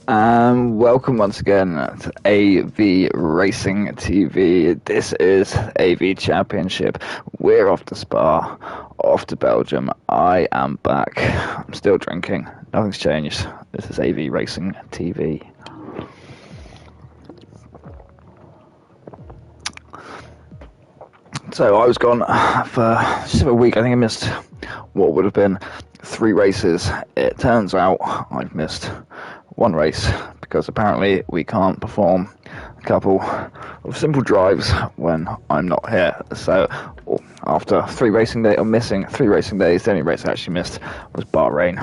Welcome once again to AV Racing TV. This is AV Championship. We're off to Spa, off to Belgium. I am back. I'm still drinking. Nothing's changed. This is AV Racing TV. So I was gone for just a week. I think I missed what would have been 3 races. It turns out I've missed 1 race because apparently we can't perform a couple of simple drives when I'm not here. So after 3 racing days, or missing 3 racing days, the only race I actually missed was Bahrain.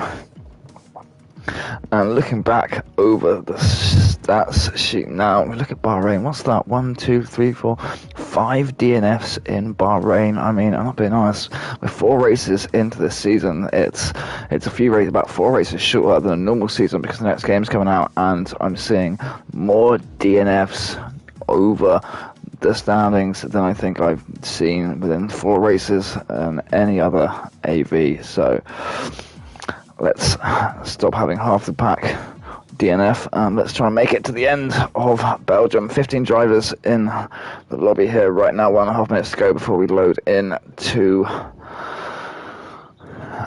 And looking back over the stats sheet now, we look at Bahrain. What's that? 1, 2, 3, 4, 5 DNFs in Bahrain. I mean, I'm not being honest. We're 4 races into this season. It's about 4 races shorter than a normal season because the next game's coming out, and I'm seeing more DNFs over the standings than I think I've seen within 4 races than any other AV. So let's stop having half the pack DNF and let's try and make it to the end of Belgium. 15 drivers in the lobby here right now. 1.5 minutes to go before we load in to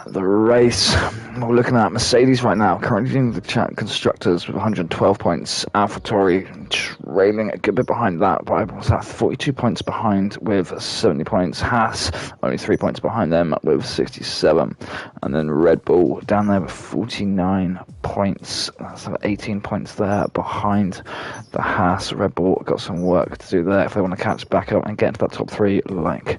the race. We're looking at Mercedes right now, currently leading the constructors with 112 points. AlphaTauri trailing a good bit behind that by 42 points behind with 70 points. Haas only 3 points behind them with 67. And then Red Bull down there with 49 points. That's 18 points there behind the Haas. Red Bull got some work to do there if they want to catch back up and get into that top 3 like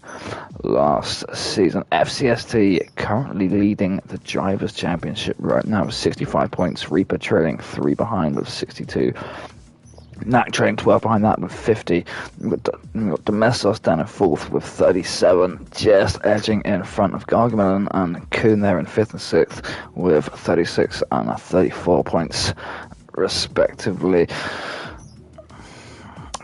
last season. FCST currently leading the Drivers' Championship right now with 65 points. Reaper trailing 3 behind with 62. Knack trailing 12 behind that with 50. We've got Domestos down in 4th with 37, just edging in front of Gargamelin and Kuhn there in 5th and 6th with 36 and 34 points respectively.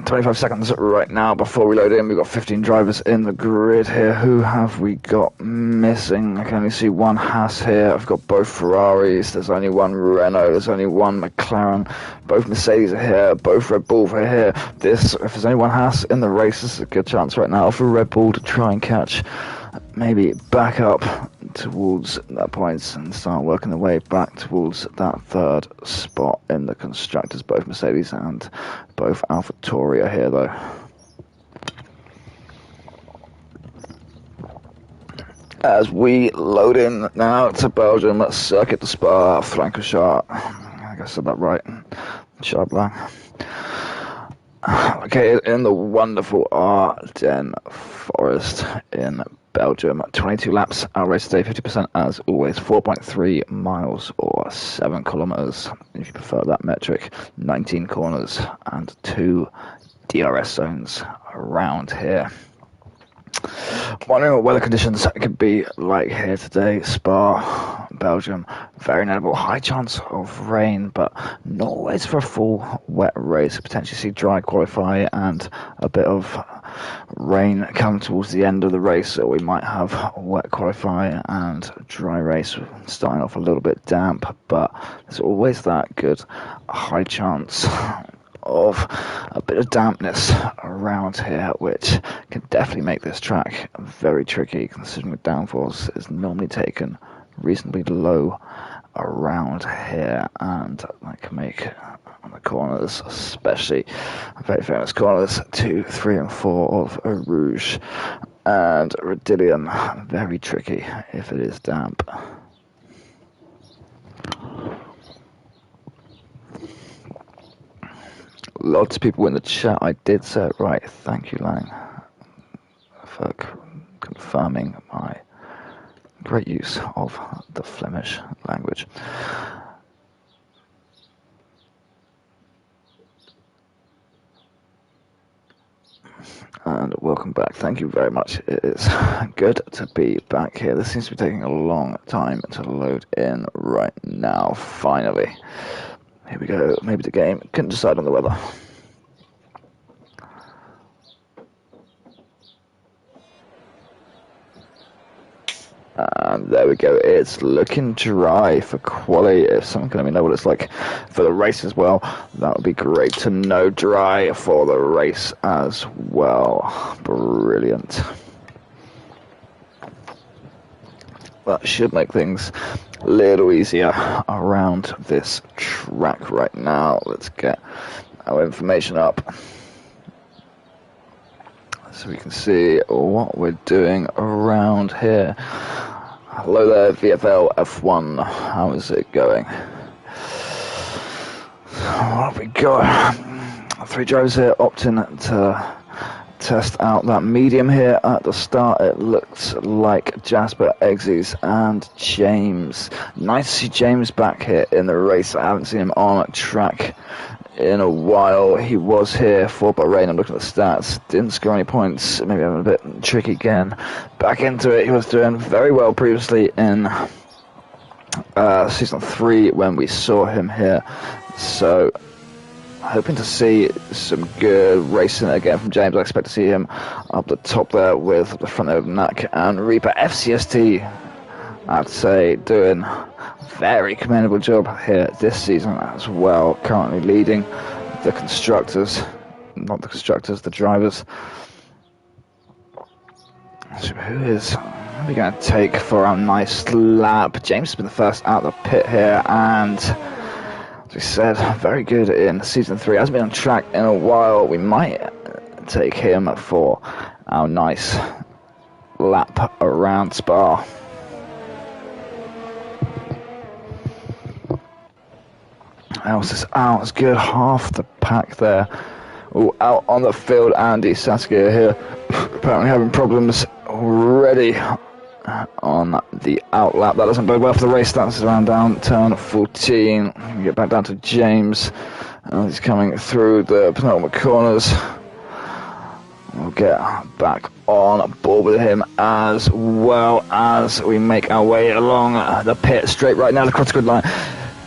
25 seconds right now before we load in. We've got 15 drivers in the grid here. Who have we got missing? I can only see 1 Haas here. I've got both Ferraris. There's only 1 Renault. There's only 1 McLaren. Both Mercedes are here. Both Red Bull are here. If there's only 1 Haas in the race, this is a good chance right now for Red Bull to try and catch, maybe back up towards that points and start working their way back towards that 3rd spot in the constructors. Both Mercedes and both AlphaTauri are here though. As we load in now to Belgium, circuit the Spa Francorchamps. I think I said that right. Charblanc. Located in the wonderful Ardennes forest in Belgium. 22 laps, our race today, 50% as always, 4.3 miles or 7 kilometers if you prefer that metric. 19 corners and 2 DRS zones around here. Wondering what weather conditions could be like here today. Spa, Belgium, very notable. High chance of rain, but not always for a full wet race. Potentially see dry qualify and a bit of rain come towards the end of the race, so we might have a wet qualify and dry race starting off a little bit damp, but there's always that good high chance of a bit of dampness around here, which can definitely make this track very tricky, considering the downforce is normally taken reasonably low around here, and that can make the corners, especially very famous corners 2, 3 and 4 of Rouge and Rodillion, very tricky if it is damp. Lots of people in the chat. I did say it right. Thank you, Lang, for confirming my great use of the Flemish language. And welcome back. Thank you very much. It is good to be back here. This seems to be taking a long time to load in right now. Finally. Here we go. Maybe the game can decide on the weather. And there we go. It's looking dry for quali. If someone can let me know what it's like for the race as well, that would be great to know. Dry for the race as well. Brilliant. That should make things a little easier around this track right now. Let's get our information up so we can see what we're doing around here. Hello there, VFL F1. How is it going? What have we got? 3 drivers here opting to test out that medium here at the start. It looks like Jasper, Xz, and James. Nice to see James back here in the race. I haven't seen him on track in a while. He was here for Bahrain. I'm looking at the stats. Didn't score any points. Maybe I'm a bit tricky again. Back into it. He was doing very well previously in season 3 when we saw him here. So hoping to see some good racing again from James. I expect to see him up the top there with the front of Knack and Reaper. FCST, I'd say, doing very commendable job here this season as well. Currently leading the constructors, not the constructors, the drivers. So who is we going to take for our nice lap? James has been the first out of the pit here, and as we said, very good in season 3. Hasn't been on track in a while. We might take him for our nice lap around Spa. Else is out. It's good. Half the pack there. Ooh, out on the field, Andy Saki here. Apparently having problems already on the out lap. That doesn't bode well for the race. That's around down turn 14. We get back down to James. He's coming through the penultimate corners. We'll get back on board with him as well as we make our way along the pit straight right now, the cross-grid line.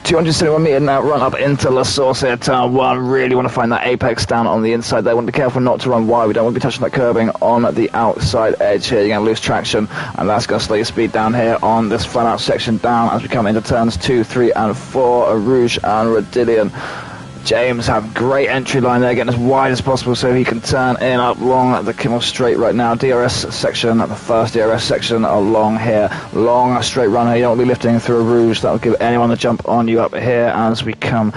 271 metre now, run up into La Source here, turn 1. Really want to find that apex down on the inside there. Want to be careful not to run wide. We don't want to be touching that curbing on the outside edge here. You're going to lose traction, and that's going to slow your speed down here on this flat out section down as we come into turns 2, 3, and 4. Rouge and Rodillion. James have great entry line there, getting as wide as possible so he can turn in up along the Kimmel Straight right now. DRS section, the first DRS section along here. Long straight run here. You don't want to be lifting through a Rouge. That will give anyone the jump on you up here as we come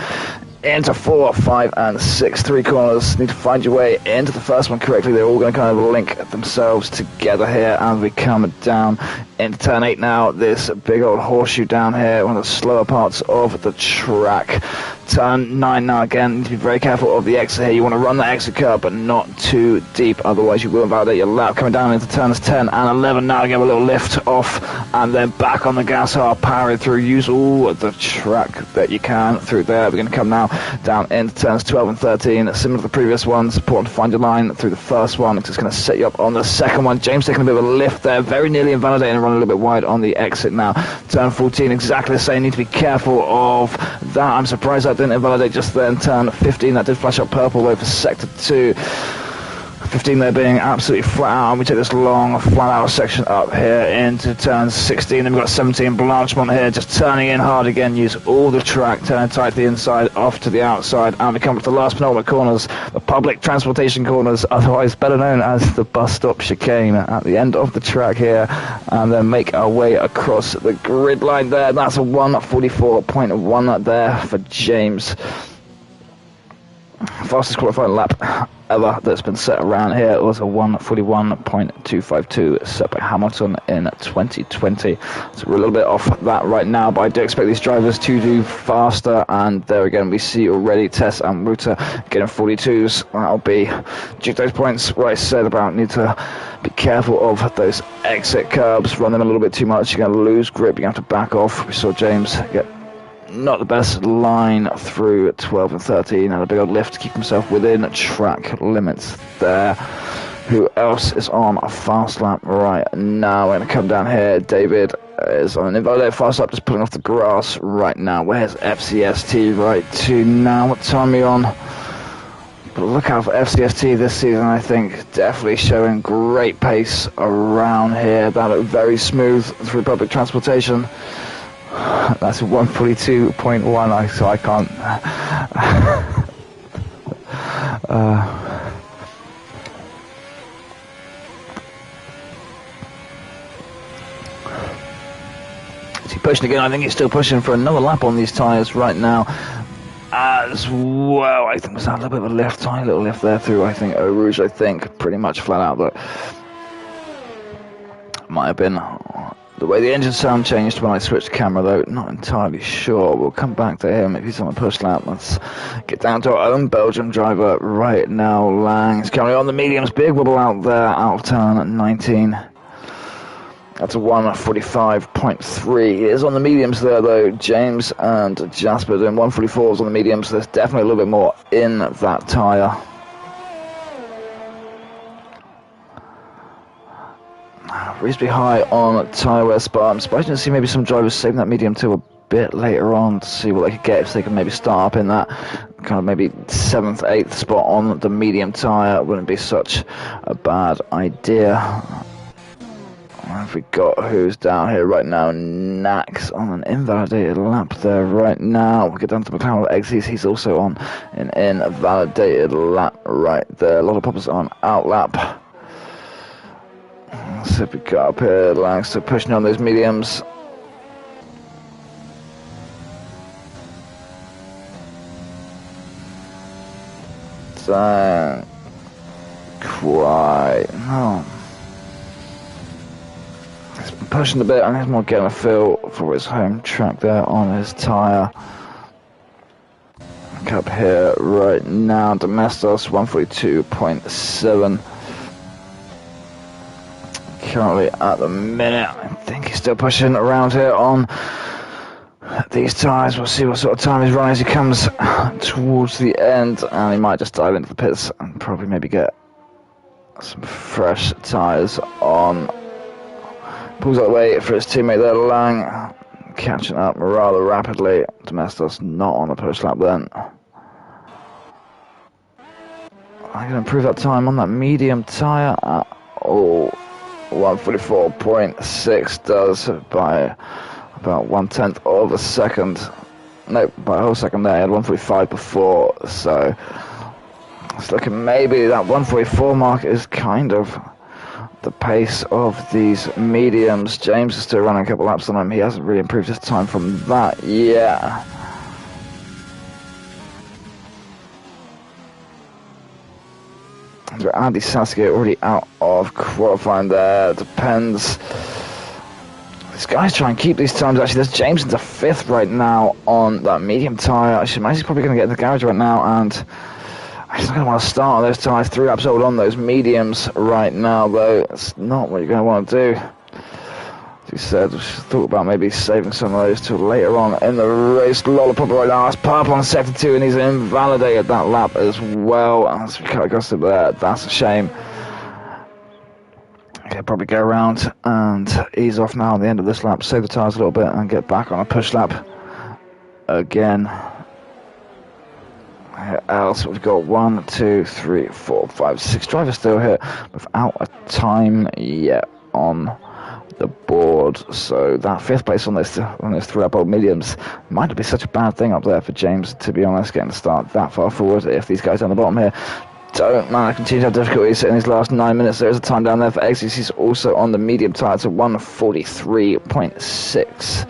into 4, 5, and 6. 3 corners. Need to find your way into the first one correctly. They're all going to kind of link themselves together here as we come down into turn 8 now. This big old horseshoe down here, one of the slower parts of the track. Turn 9 now again. Need to be very careful of the exit here. You want to run the exit curve, but not too deep, otherwise you will invalidate your lap. Coming down into turns 10 and 11 now. Give a little lift off and then back on the gas hard, powering through. Use all the track that you can through there. We're going to come now down into turns 12 and 13. Similar to the previous ones, important to find your line through the first one. It's just going to set you up on the second one. James taking a bit of a lift there, very nearly invalidating and running a little bit wide on the exit now. Turn 14, exactly the same. Need to be careful of that. I'm surprised that didn't invalidate just then. Turn 15, that did flash up purple though for sector 2. 15 there being absolutely flat out, and we take this long flat out section up here into turn 16. Then we've got 17 Blanchemont here, just turning in hard again. Use all the track, turning tight to the inside, off to the outside, and we come up to the last penultimate corners, the public transportation corners, otherwise better known as the bus stop chicane, at the end of the track here, and then make our way across the grid line there. That's a 1:44.1 there for James. Fastest qualifying lap ever that's been set around here was a 1:41.252 set by Hamilton in 2020. So we're a little bit off that right now, but I do expect these drivers to do faster, and there again we see already Tess and Wouter getting 42s. That'll be due to those points what I said about need to be careful of those exit curbs, run them a little bit too much, you're going to lose grip, you have to back off. We saw James get not the best line through 12 and 13, and a big old lift to keep himself within track limits there. Who else is on a fast lap right now? We're going to come down here. David is on an invalidated fast lap, just pulling off the grass right now. Where's FCST right to now? What time are you on? But look out for FCST this season, I think. Definitely showing great pace around here. That looked very smooth through public transportation. That's 142.1, so I can't... Is he pushing again? I think he's still pushing for another lap on these tyres right now. As well, I think was that a little bit of a lift, tiny little lift there through, I think, Eau Rouge, I think, pretty much flat out, but might have been the way the engine sound changed when I switched camera, though, not entirely sure. We'll come back to him if he's on the push lap. Let's get down to our own Belgium driver right now. Lang's currently on the mediums, big wobble out there, out of turn 19. That's a 145.3. He is on the mediums there, though. James and Jasper doing 144s on the mediums. There's definitely a little bit more in that tyre. Reasonably high on tyre wear Spa. I'm surprised to see maybe some drivers saving that medium to a bit later on to see what they could get if they can maybe start up in that kind of maybe 7th, 8th spot on the medium tyre. Wouldn't be such a bad idea. Have we got who's down here right now? Nax on an invalidated lap there right now. We'll get down to McLaren with Xz. He's also on an invalidated lap right there. Lollopuppa's on out lap. Let's see if we got up here. Lang's still pushing on those mediums. Don't quite. No. He's been pushing a bit, and he's more getting a feel for his home track there on his tyre. Look up here right now. Domestos 142.7. Currently at the minute, I think he's still pushing around here on these tyres. We'll see what sort of time he's running as he comes towards the end, and he might just dive into the pits and probably maybe get some fresh tyres on. Pulls out the way for his teammate there, Lang, catching up rather rapidly. Domestos not on the push lap then. I can improve that time on that medium tyre. 144.6 does by about 1/10 of a second. No, by a whole second there. He had 145 before, so it's looking maybe that 144 mark is kind of the pace of these mediums. James is still running a couple laps on him. He hasn't really improved his time from that yet. Andy Sasuke already out of qualifying there. Depends. These guys try and keep these times. Actually, there's James into 5th right now on that medium tyre. I should imagine he's probably going to get in the garage right now, and he's not going to want to start on those tyres 3 laps old on those mediums right now, though. That's not what you're going to want to do. As he said, we should thought about maybe saving some of those till later on in the race. Lollopuppa right now. That's purple on sector 2, and he's invalidated that lap as well. As we cut across it there, that's a shame. Okay, probably go around and ease off now on the end of this lap, save the tyres a little bit, and get back on a push lap again. Else we've got 1, 2, 3, 4, 5, 6 drivers still here without a time yet on the board, so that 5th place on those 3 up old mediums might not be such a bad thing up there for James, to be honest, getting to start that far forward. If these guys down the bottom here don't manage to continue to have difficulties in these last 9 minutes, there is a time down there for Xz. He's also on the medium tyre to 143.6.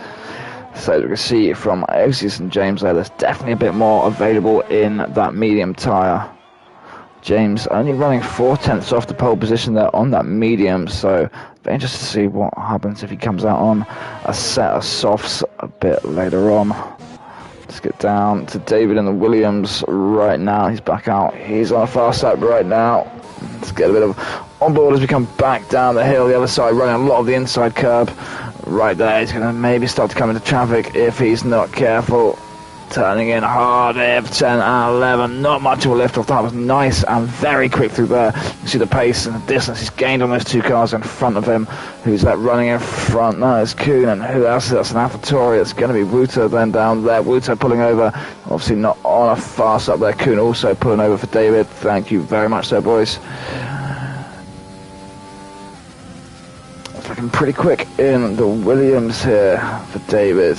So as we can see from Xz and James there, there's definitely a bit more available in that medium tyre. James only running 4/10 off the pole position there on that medium, so very interested to see what happens if he comes out on a set of softs a bit later on. Let's get down to David in the Williams right now. He's back out. He's on a fast lap right now. Let's get a bit of on board as we come back down the hill, the other side, running a lot of the inside curb. Right there, he's going to maybe start to come into traffic if he's not careful. Turning in hard here for 10 and 11. Not much of a lift off. That was nice and very quick through there. You see the pace and the distance he's gained on those two cars in front of him. Who's that running in front? No, it's Kuhn. And who else is that? It's an AlphaTauri. It's going to be Wouter then down there. Wouter pulling over. Obviously not on a fast up there. Kuhn also pulling over for David. Thank you very much there, boys. It's looking pretty quick in the Williams here for David.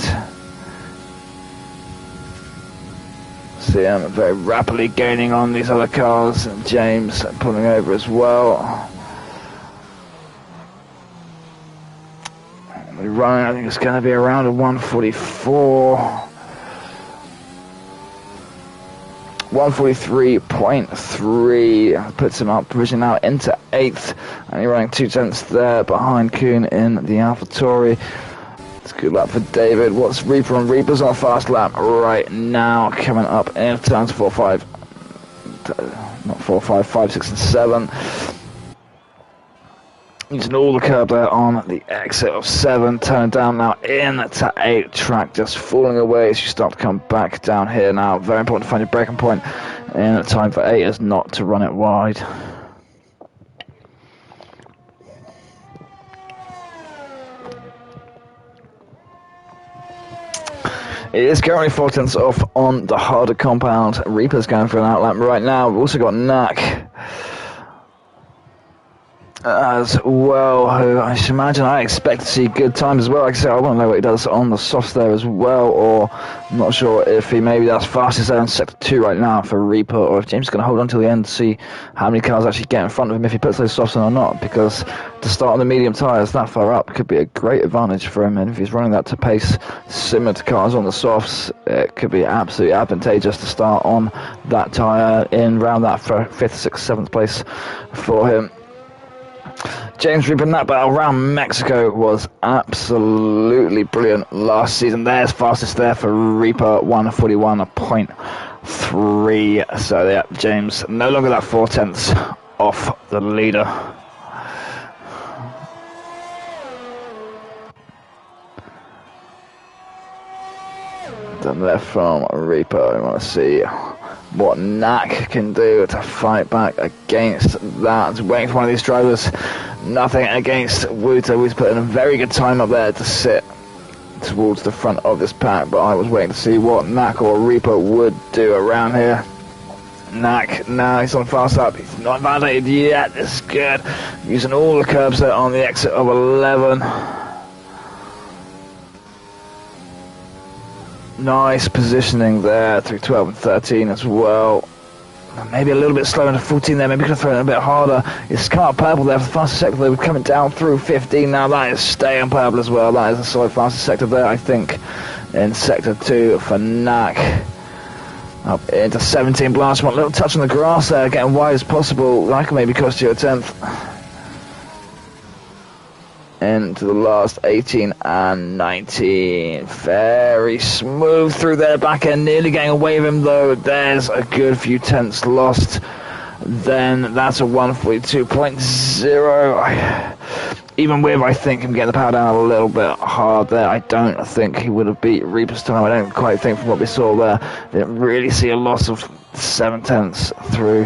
See him very rapidly gaining on these other cars, and James pulling over as well. We're running, I think it's going to be around a 144. 143.3 puts him up, provision now into 8th, and you're running 2 tenths there behind Kuhn in the AlphaTauri. Good luck for David. What's Reaper and Reaper's on a fast lap right now, coming up in turns 4, 5, not 4, 5, 5, 6 and 7. Using all the curb there on the exit of 7, turning down now into 8, track just falling away as you start to come back down here now. Very important to find your braking point in time for 8 is not to run it wide. It is currently 4 tenths off on the harder compound. Reaper's going for an outlap right now. We've also got Knack as well, who I should imagine I expect to see good times as well. Like I said, I want to know what he does on the softs there as well, or I'm not sure if he maybe that's fastest there in sector 2 right now for Reaper, or if James is going to hold on till the end to see how many cars actually get in front of him if he puts those softs on or not, because to start on the medium tyres that far up could be a great advantage for him, and if he's running that to pace similar to cars on the softs, it could be absolutely advantageous to start on that tyre in round that for 5th, 6th, 7th place for him. James Reaper in that battle around Mexico was absolutely brilliant last season. There's fastest there for Reaper, 141.3. So yeah, James no longer that 4 tenths off the leader. Done there from Reaper. We want to see what Knack can do to fight back against that. Waiting for one of these drivers. Nothing against Wouter, who's putting a very good time up there to sit towards the front of this pack, but I was waiting to see what Knack or Reaper would do around here. Knack, now he's on fast up. He's not validated yet. This is good. Using all the curbs there on the exit of 11. Nice positioning there through 12 and 13 as well. Maybe a little bit slower into 14 there. Maybe could have thrown it a bit harder. It's car purple there for the fastest sector. They were coming down through 15 now. That is staying purple as well. That is a solid fastest sector there, I think, in sector 2 for Knack. Up into 17 blast. One little touch on the grass there, getting wide as possible. That could maybe cost you a 10th. Into the last 18 and 19. Very smooth through their back end, nearly getting away with him though. There's a good few tenths lost. Then that's a 142.0. Even with, I think, him getting the power down a little bit hard there, I don't think he would have beat Reaper's time. I don't quite think from what we saw there. Didn't really see a loss of 7 tenths through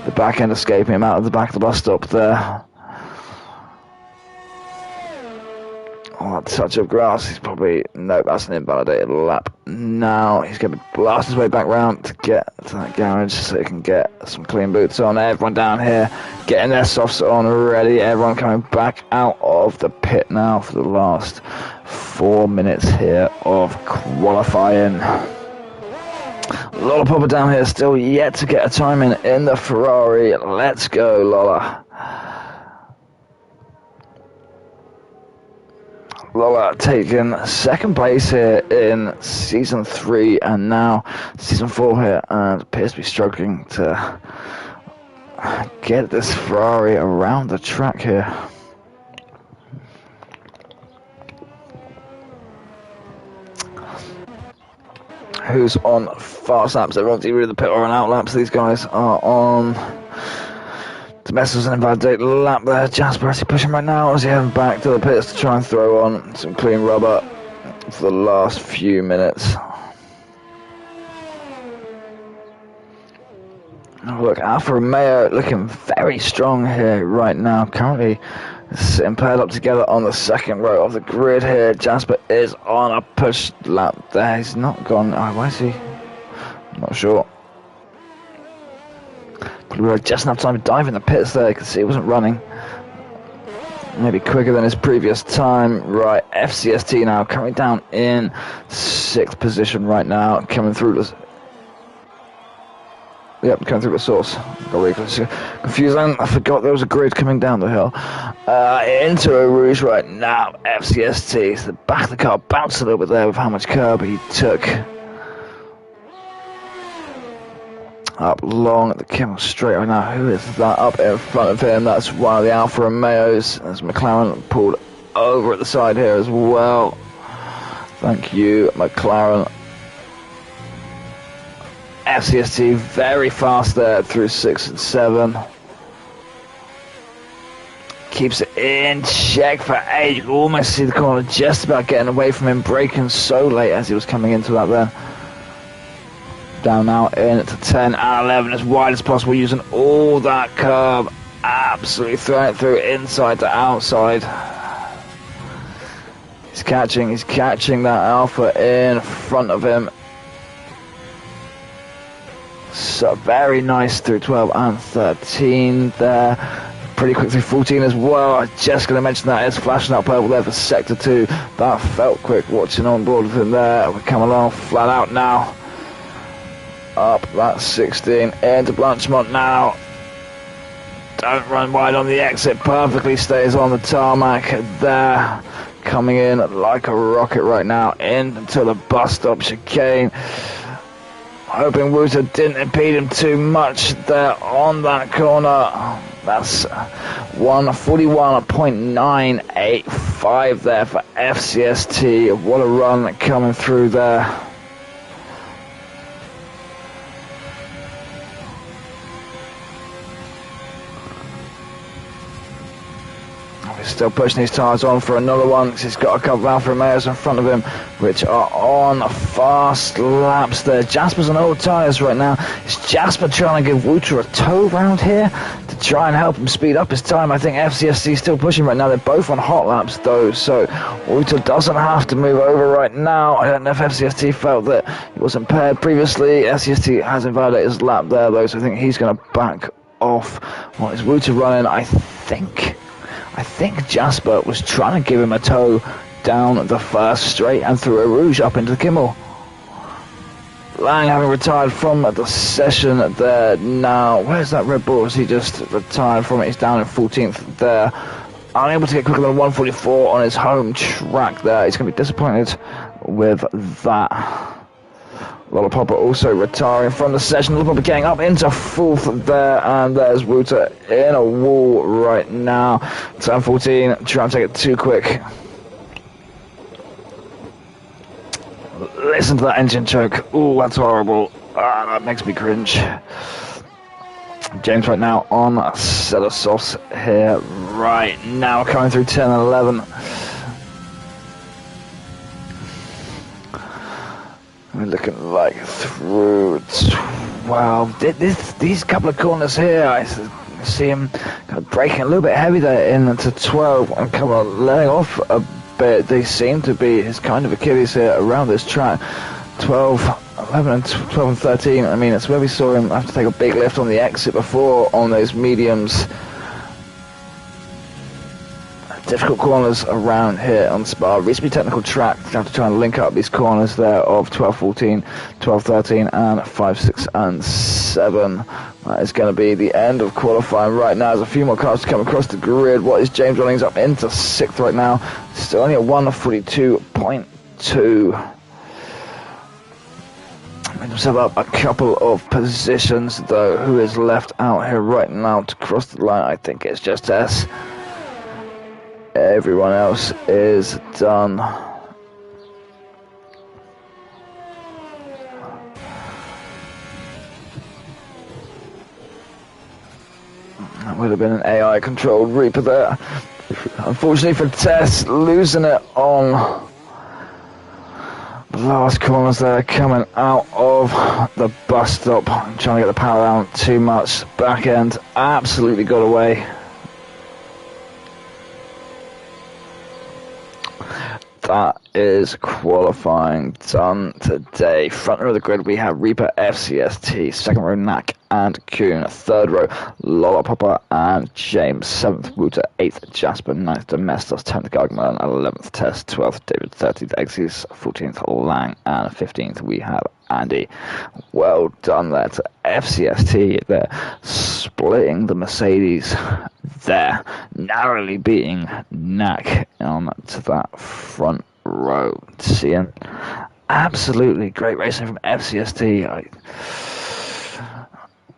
the back end, escaping him out of the back of the bus stop there. Oh, touch of grass. He's probably, no, that's an invalidated lap. Now he's going to blast his way back round to get to that garage so he can get some clean boots on. Everyone down here getting their softs on already. Everyone coming back out of the pit now for the last 4 minutes here of qualifying. Lollopuppa down here still yet to get a time in the Ferrari. Let's go, Lolla. Lolla taking 2nd place here in Season 3 and now Season 4 here, and appears to be struggling to get this Ferrari around the track here. Who's on fast laps? Everyone's either in the pit or on out laps. These guys are on Domestic's an invalidated lap there. Jasper actually pushing right now as he heading back to the pits to try and throw on some clean rubber for the last few minutes. Look, Alfa Romeo looking very strong here right now. Currently sitting paired up together on the second row of the grid here. Jasper is on a push lap there. He's not gone. Oh, where is he? I'm not sure. Probably had just enough time to dive in the pits there. You can see he wasn't running. Maybe quicker than his previous time. Right, FCST now coming down in 6th position right now. Coming through the... Yep, coming through the source. Got really confusing. I forgot there was a grid coming down the hill. Into a Rouge right now. FCST. So the back of the car bounced a little bit there with how much curb he took. Up long at the Kimmel straight right now. Who is that up in front of him? That's one of the Alfa Romeos. There's McLaren pulled over at the side here as well. Thank you, McLaren. FCST very fast there through 6 and 7. Keeps it in check for 8. You can almost see the corner just about getting away from him, braking so late as he was coming into that there. Down now in to 10 and 11 as wide as possible, using all that curb. Absolutely throwing it through inside to outside. He's catching that Alpha in front of him. So very nice through 12 and 13 there. Pretty quick through 14 as well. I was just going to mention that it's flashing up purple there for sector 2. That felt quick watching on board with him there. We come along flat out now. Up that 16 into Blanchemont now. Don't run wide on the exit. Perfectly stays on the tarmac there. Coming in like a rocket right now into the bus stop chicane. Hoping Wouter didn't impede him too much there on that corner. That's 141.985 there for FCST. What a run coming through there. Still pushing his tyres on for another one because he's got a couple of Alfa Romeos in front of him which are on fast laps there. Jasper's on old tyres right now. Is Jasper trying to give Wouter a tow round here to try and help him speed up his time? I think FCST is still pushing right now. They're both on hot laps though, so Wouter doesn't have to move over right now. I don't know if FCST felt that he wasn't paired previously. FCST has invalidated his lap there though, so I think he's going to back off. What is Wouter running? I think Jasper was trying to give him a tow down the first straight and through a Rouge up into the Kimmel. Lang having retired from the session there now. Where's that Red Bull? Has he just retired from it? He's down in 14th there. Unable to get quicker than 144 on his home track there. He's going to be disappointed with that. Lollopuppa also retiring from the session. Lollopuppa getting up into 4th there, and there's Wouter in a wall right now. Turn 14, trying to take it too quick. Listen to that engine choke. Ooh, that's horrible. That makes me cringe. James right now on a set of softs here right now, coming through 10 and 11. We're looking like through 12. These couple of corners here, I see him kind of breaking a little bit heavy there into 12 and kind of letting off a bit. They seem to be his kind of Achilles here around this track. 12, 11 and 12 and 13. I mean, it's where we saw him have to take a big lift on the exit before on those mediums. Difficult corners around here on Spa. Reasonably technical track. You have to try and link up these corners there of 12, 14, 12, 13 and 5, 6 and 7. That is going to be the end of qualifying right now. There's a few more cars to come across the grid. What is James Rawlings up into 6th right now? Still only at 142.2. Made himself up a couple of positions though. Who is left out here right now to cross the line? I think it's just S. Everyone else is done. That would have been an AI-controlled Reaper there. Unfortunately for Tess, losing it on Last corners there, coming out of the bus stop, trying to get the power down too much. Back end absolutely got away. That is qualifying done today. Front row of the grid we have Reaper FCST, second row Knack and Kuhn, third row lollopuppa and James, 7th Wouter, 8th Jasper, 9th Domestos, 10th Gargamelin, 11th Test, 12th David, 13th Xz, 14th Lang, and 15th we have Andy. Well done there to FCST. They're splitting the Mercedes there, narrowly beating Knack on to that front row. Seeing absolutely great racing from FCST.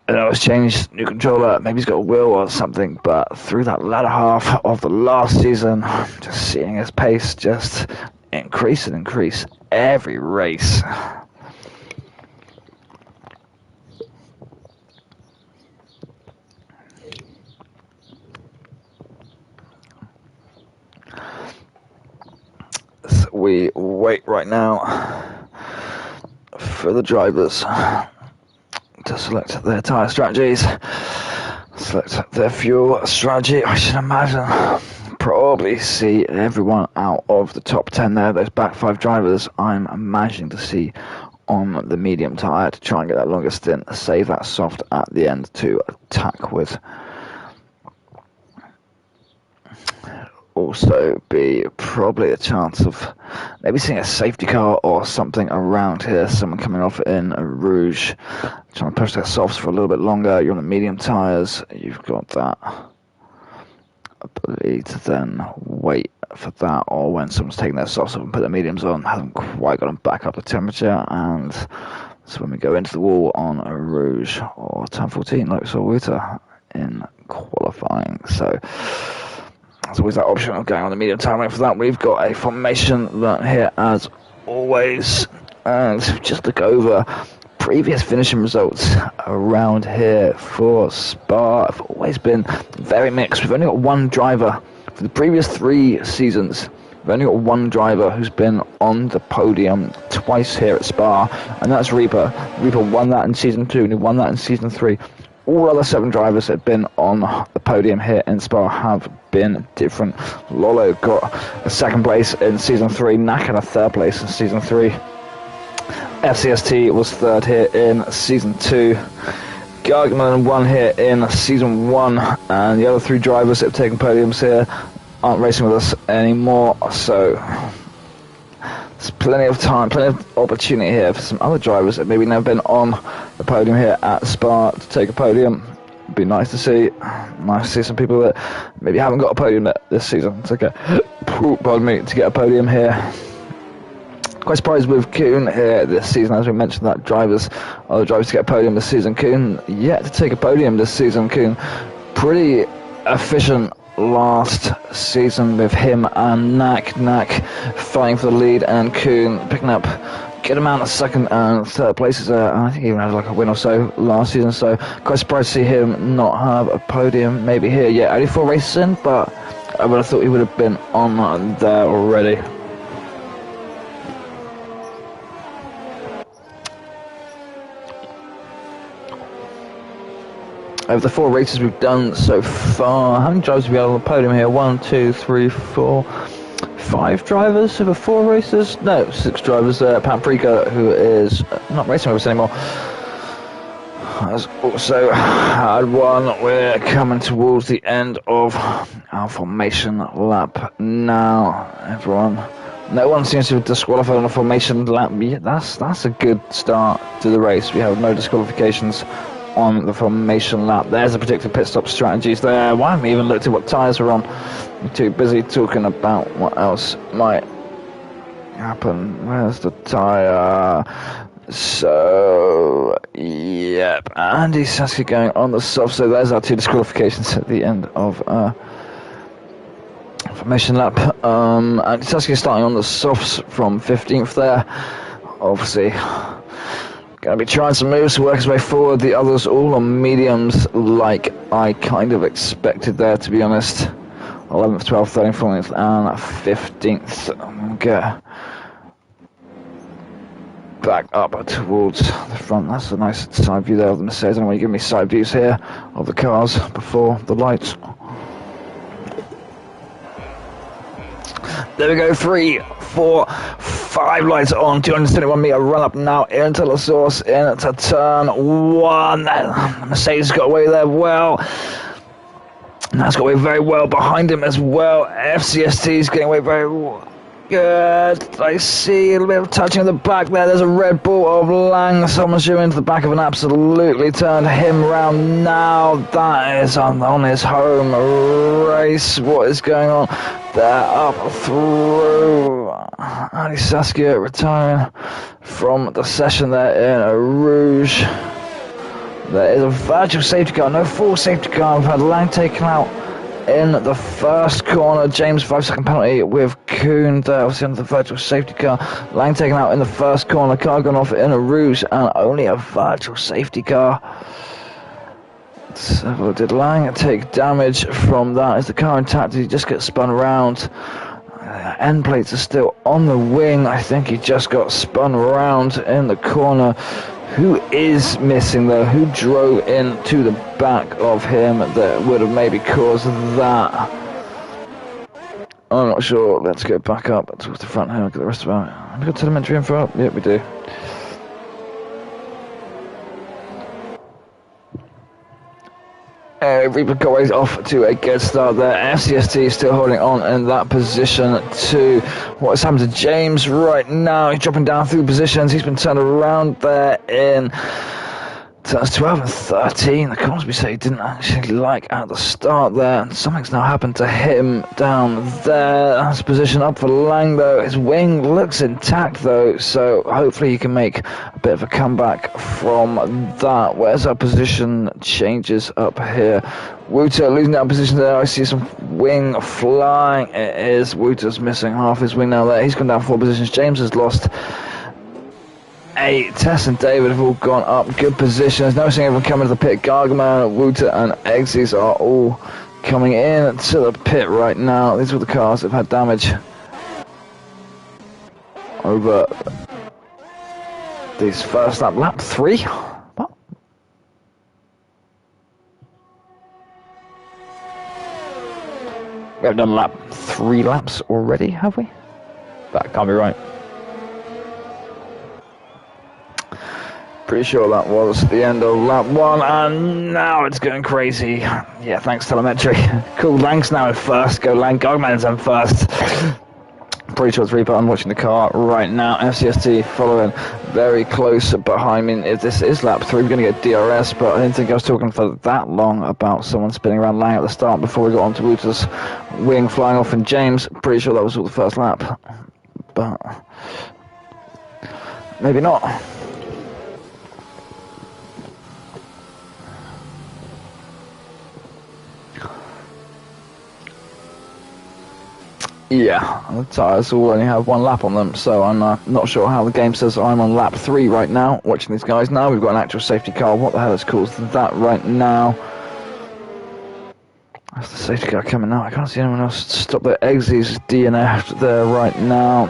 I know it's changed, new controller, maybe he's got a wheel or something, but through that latter half of the last season, just seeing his pace just increase every race. So we wait right now for the drivers to select their tyre strategies, select their fuel strategy. I should imagine probably see everyone out of the top 10 there. Those back 5 drivers I'm imagining to see on the medium tyre to try and get that longer stint, save that soft at the end to attack with. Also be probably a chance of maybe seeing a safety car or something around here, someone coming off in a Rouge, trying to push their softs for a little bit longer. You're on the medium tyres, you've got that ability to then wait for that, or when someone's taking their softs off and put their mediums on, hasn't quite got them back up to temperature, and so when we go into the wall on a Rouge or turn 14 like we saw Wouter in qualifying. So there's always that option of going on the medium time. For that, we've got a formation that here as always, and just look over previous finishing results around here for Spa. Have always been very mixed. We've only got one driver for the previous 3 seasons. We've only got one driver who's been on the podium twice here at Spa, and that's Reaper. Reaper won that in season 2, and he won that in season 3. All other 7 drivers that have been on the podium here in Spa have been different. Lolo got a 2nd place in season 3, Knack had a 3rd place in season 3. FCST was 3rd here in season 2. Gargamelin won here in season 1, and the other 3 drivers that have taken podiums here aren't racing with us anymore, so there's plenty of time, plenty of opportunity here for some other drivers that maybe never been on the podium here at Spa to take a podium. It'd be nice to see. Nice to see some people that maybe haven't got a podium yet this season. It's okay. Pardon me, to get a podium here. Quite surprised with Kuhn here this season, as we mentioned, that other drivers to get a podium this season. Kuhn yet to take a podium this season. Kuhn pretty efficient last season with him and Knack fighting for the lead, and Kuhn picking up good amount of 2nd and 3rd places there. I think he even had like a win or so last season, so quite surprised to see him not have a podium maybe here. Yeah, only 4 races in, but I would have thought he would have been on there already. Over the 4 races we've done so far, how many drivers have we had on the podium here? 1, 2, 3, 4, 5 drivers over 4 races? No, 6 drivers. Paprika, who is not racing with us anymore, has also had one. We're coming towards the end of our formation lap now, everyone. No one seems to have disqualified on a formation lap. Yeah, that's a good start to the race. We have no disqualifications on the formation lap. There's the predicted pit stop strategies there. Why haven't we even looked at what tyres we're on? I'm too busy talking about what else might happen. Where's the tyre? So, yep, Andy Zaki going on the soft. So there's our 2 disqualifications at the end of formation lap. Andy Zaki starting on the softs from 15th there. Obviously going to be trying some moves to work his way forward. The others all on mediums, like I kind of expected there, to be honest. 11th, 12th, 13th, 14th, and 15th. Okay. back up towards the front. That's a nice side view there of the Mercedes. I don't want you to give me side views here of the cars before the lights. There we go, 3, 4, 5 lights on, 271 meter run up now into the source, into turn 1. Mercedes got away there well. That's got away very well behind him as well. FCST's getting away very good. I see a little bit of touching at the back there. There's a Red Bull of Lang. Someone's shooting into the back of an absolutely turned him round now. That is on his home race. What is going on? They're up through. Ali Saskia retiring from the session there in Rouge. There is a virtual safety car, no full safety car. We've had Lang taken out in the first corner. James 5-second penalty with Kuhn there, obviously under the virtual safety car. Lang taken out in the first corner, car gone off in a Rouge, and only a virtual safety car. So did Lang take damage from that? Is the car intact? Did he just get spun around? End plates are still on the wing. I think he just got spun around in the corner. Who is missing though? Who drove into the back of him that would have maybe caused that? I'm not sure. Let's go back up towards the front here. Look at the rest of it. Have we got telemetry info up? Yep, we do. Reaper got off to a good start there. FCST still holding on in that position to what's happened to James right now. He's dropping down through positions. He's been turned around there in turns 12 and 13. The corners we say he didn't actually like at the start there. And something's now happened to him down there. That's position up for Lang though. His wing looks intact though, so hopefully he can make a bit of a comeback from that. Where's our position changes up here? Wouter losing that position there. I see some wing flying. It is. Wouter's missing half his wing now there. He's gone down 4 positions. James has lost 8. Tess and David have all gone up good positions. Now seeing everyone coming to the pit. Gargamelin, Wouter and Xz are all coming in to the pit right now. These are the cars that have had damage over these first lap 3. What? We have done 3 laps already, have we? That can't be right. Pretty sure that was the end of lap 1, and now it's going crazy. Yeah, thanks telemetry. Cool, Lang's now in first. Go Lang, Gargamelin's in first. Pretty sure it's Reaper. I'm watching the car right now. FCST following very close behind me. If this is lap 3, we're going to get DRS, but I didn't think I was talking for that long about someone spinning around Lang at the start before we got onto Wouter's wing flying off in James. Pretty sure that was all the first lap, but maybe not. Yeah, the tyres will only have 1 lap on them, so I'm not sure how the game says I'm on lap 3 right now, watching these guys now. We've got an actual safety car. What the hell is caused that right now? That's the safety car coming now. I can't see anyone else stop there. X's DNF'd there right now.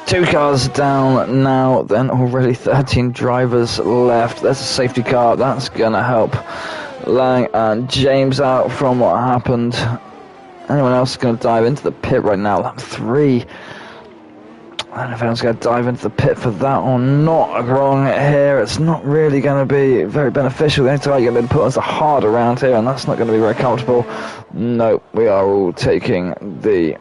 2 cars down now, then already 13 drivers left. There's a safety car. That's going to help Lang and James out from what happened. Anyone else is going to dive into the pit right now? Lap 3. I don't know if anyone's going to dive into the pit for that or not. Wrong here. It's not really going to be very beneficial. The only time you're going to put us a hard around here, and that's not going to be very comfortable. No, we are all taking the...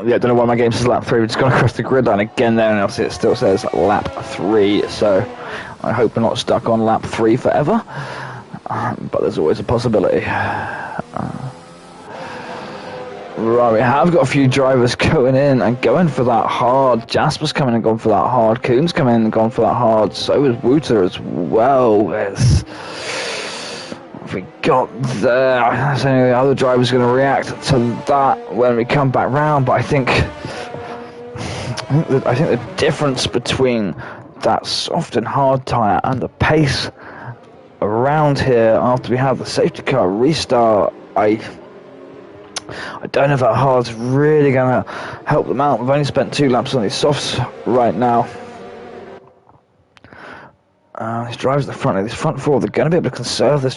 Yeah, I don't know why my game says lap 3. We're just going across the grid line again there, and obviously it still says lap 3. So I hope we're not stuck on lap 3 forever. But there's always a possibility. Right, we have got a few drivers going in and going for that hard. Jasper's coming and gone for that hard. Kuhn's coming in and gone for that hard. So is Wouter as well. We got there. I don't know the other driver's going to react to that when we come back round. But I think the difference between that soft and hard tyre and the pace around here after we have the safety car restart, I I don't know if that hard's really going to help them out. We've only spent 2 laps on these softs right now. These drivers at the front, these front 4, they're going to be able to conserve this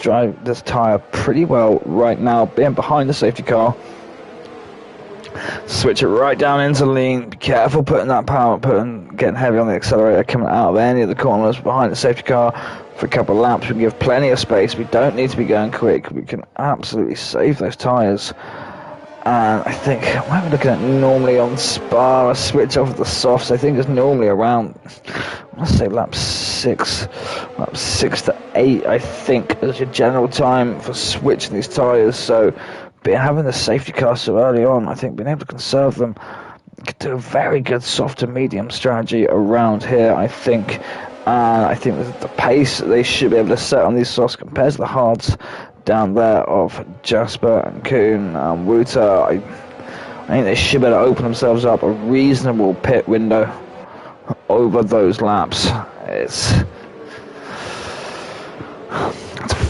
tyre pretty well right now, being behind the safety car. Switch it right down into lean. Be careful putting that power, getting heavy on the accelerator, coming out of any of the corners behind the safety car for a couple of laps. We can give plenty of space. We don't need to be going quick. We can absolutely save those tyres. And I think, what am I looking at normally on Spa? I switch off the softs. I think it's normally around, let's say lap 6 to 8, I think, is your general time for switching these tyres. So, having the safety car so early on, I think being able to conserve them, could do a very good soft to medium strategy around here, I think. I think with the pace they should be able to set on these softs compared to the hards down there of Jasper and Koen and Wouter, I think they should be able to open themselves up a reasonable pit window over those laps. It's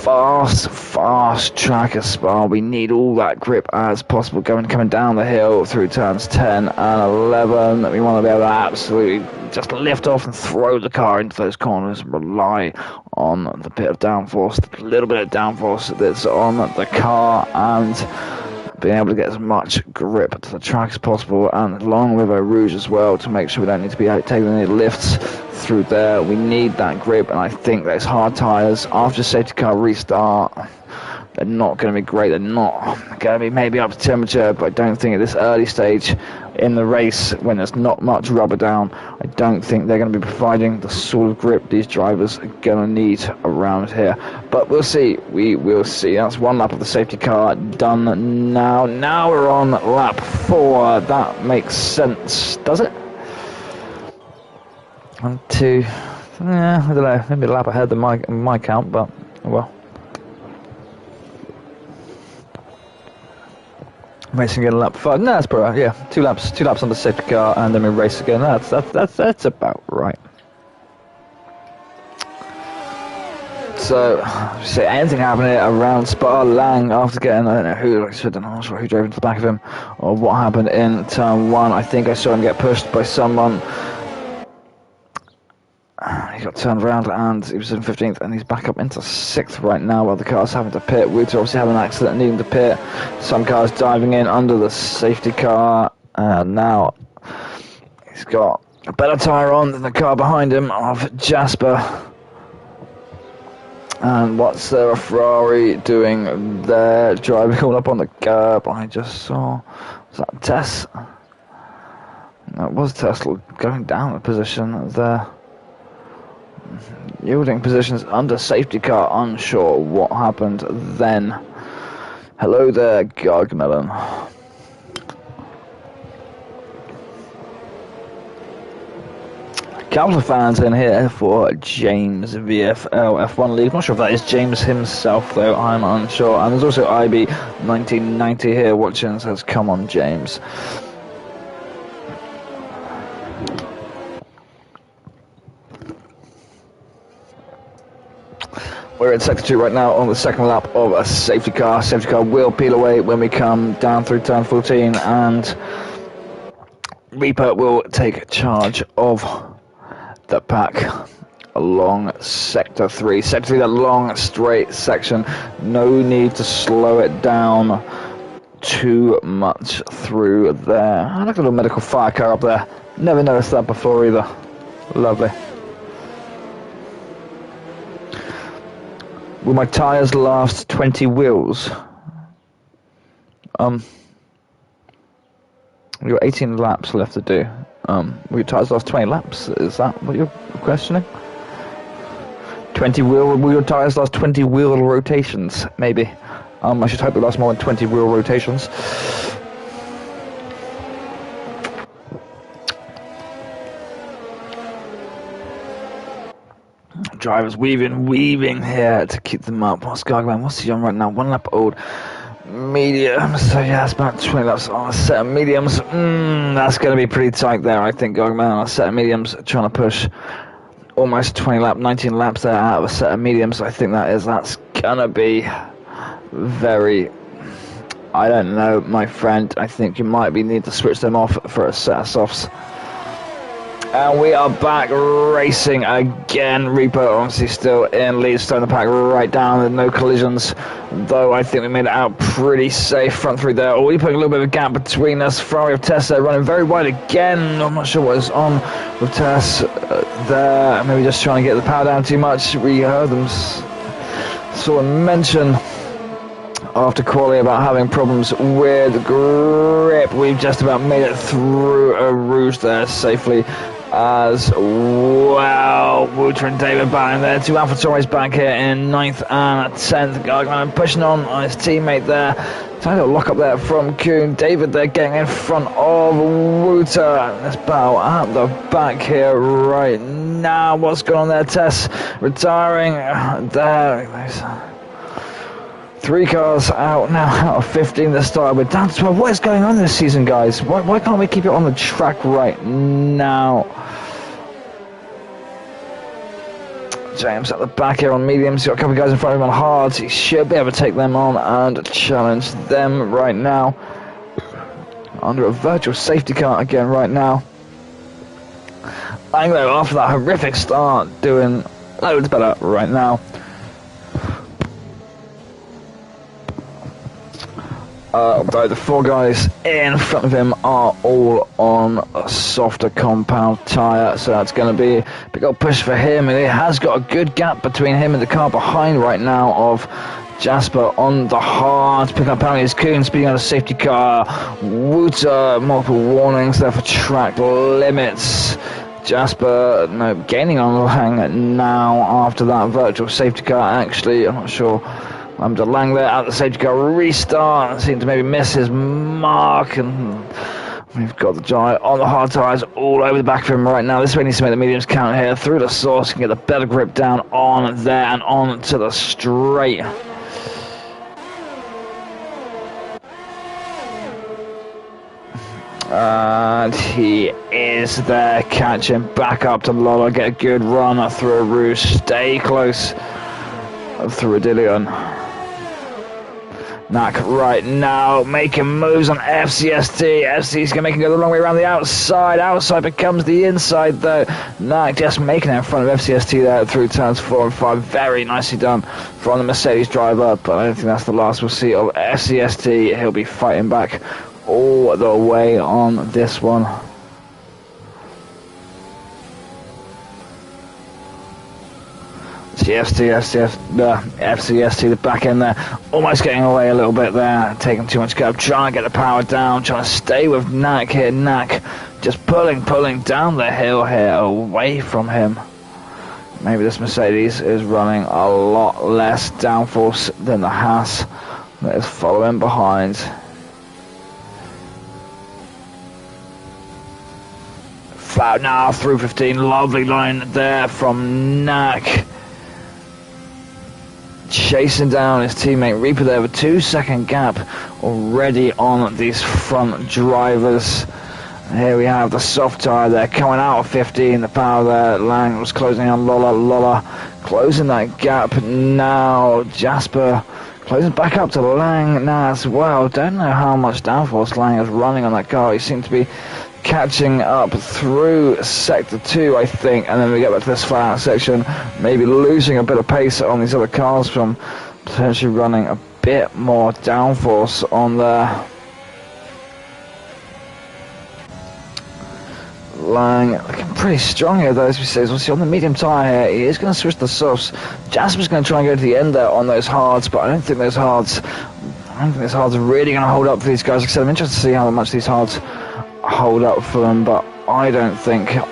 fast track at Spa. We need all that grip as possible coming down the hill through turns 10 and 11. We want to be able to absolutely just lift off and throw the car into those corners and rely on the bit of downforce, the little bit of downforce that's on the car, and being able to get as much grip to the track as possible, and along with our Rouge as well, to make sure we don't need to be taking any lifts through there. We need that grip, and I think those hard tyres after safety car restart, they're not going to be great. They're not going to be maybe up to temperature, but I don't think at this early stage in the race, when there's not much rubber down, I don't think they're going to be providing the sort of grip these drivers are going to need around here. But we'll see. We will see. That's 1 lap of the safety car done now. Now we're on lap 4. That makes sense, does it? 1, 2. Yeah, I don't know. Maybe a lap ahead than my count, but well. Racing again, lap 5. No, that's probably, yeah, 2 laps on the safety car, and then we race again. That's about right. So, say anything happened here around Spa Lang after getting, I don't know who, like I said, I'm not sure who drove into the back of him, or what happened in turn 1. I think I saw him get pushed by someone. He got turned around and he was in 15th, and he's back up into 6th right now while the car's having to pit. Wouter obviously having an accident, needing to pit. Some cars diving in under the safety car. Now he's got a better tyre on than the car behind him of Jasper. And what's a Ferrari doing there? Driving all up on the curb. I just saw. Was that Tess? That was Tesla going down a position there. Yielding positions under safety car, unsure what happened then. Hello there, Gargamelin. Couple of fans in here for James VFL F1 League. Not sure if that is James himself though, I'm unsure. And there's also IB 1990 here watching, says come on James. We're in sector 2 right now on the second lap of a safety car. Safety car will peel away when we come down through turn 14, and Reaper will take charge of the pack along sector 3. Sector 3, that long straight section. No need to slow it down too much througugh there. I like a little medical fire car up there. Never noticed that before either. Lovely. Will my tyres last 20 wheels? We've got 18 laps left to do. Will your tyres last 20 laps? Is that what you're questioning? 20 wheel? Will your tyres last 20 wheel rotations? Maybe. I should hope they last more than 20 wheel rotations. Drivers weaving here to keep them up. What's Gargamelin? What's he on right now? 1 lap old. Medium. So yeah, it's about 20 laps on a set of mediums. That's going to be pretty tight there, I think. Gargamelin on a set of mediums, trying to push almost 19 laps there out of a set of mediums. I think that's going to be very, I don't know, my friend. I think you might need to switch them off for a set of softs. And we are back racing again. Reaper obviously still in lead, starting the pack right down with no collisions. Though I think we made it out pretty safe front three there. Already putting a little bit of a gap between us. Ferrari of Tess there running very wide again. I'm not sure what is on with Tess there. Maybe just trying to get the power down too much. We heard them sort of mention after quali about having problems with grip. We've just about made it through a rouge there safely as well. Wouter and David battling there. Two Alpha Tauris back here in 9th and 10th. Gargamelin pushing on his teammate there. Trying to lock up there from Kuhn. David there getting in front of Wouter. Let's bow at the back here right now. What's going on there? Tess retiring there. 3 cars out now out of 15 that started. We're down to 12. What is going on this season, guys? Why can't we keep it on the track right now? James at the back here on mediums. He's got a couple of guys in front of him on hards. He should be able to take them on and challenge them right now. Under a virtual safety car again right now. Anglo, after that horrific start, doing loads better right now. Although the 4 guys in front of him are all on a softer compound tyre, so that's going to be a big old push for him, and he has got a good gap between him and the car behind right now of Jasper on the hard, picking up penalties. Kuhn speeding on a safety car. Wouter, multiple warnings there for track limits. Jasper, no, gaining on Lang now after that virtual safety car. Actually, I'm not sure. Lang there out the safety car restart. Seemed to maybe miss his mark, and we've got the giant on the hard tyres all over the back of him right now. This way needs to make the mediums count here through the source, can get the better grip down on there and on to the straight. And he is there, catching back up to Lola, get a good run through a rouge, stay close through a Dillion. Knack right now making moves on FCST. FC's going to make him go the long way around the outside. Outside becomes the inside though. Knack just making it in front of FCST there through turns 4 and 5. Very nicely done from the Mercedes driver, but I don't think that's the last we'll see of FCST. He'll be fighting back all the way on this one. FCST, the back end there, almost getting away a little bit there, taking too much gap, trying to get the power down, trying to stay with Knack here. Knack just pulling down the hill here, away from him. Maybe this Mercedes is running a lot less downforce than the Haas that is following behind. Flat now through 15, lovely line there from Knack. Chasing down his teammate Reaper there with 2-second gap already on these front drivers. And here we have the soft tyre there coming out of 15. The power there. Lang was closing on Lola closing that gap now. Jasper closing back up to Lang now as well. Don't know how much downforce Lang is running on that car. He seemed to be catching up through sector 2, I think, and then we get back to this flat out section, maybe losing a bit of pace on these other cars from potentially running a bit more downforce on there. Lang looking pretty strong here though, as we say. We'll see on the medium tyre here, he is going to switch the softs. Jasper's going to try and go to the end there on those hards, but I don't think those hards are really going to hold up for these guys. Like I said, I'm interested to see how much these hards hold up for them, but I don't think they're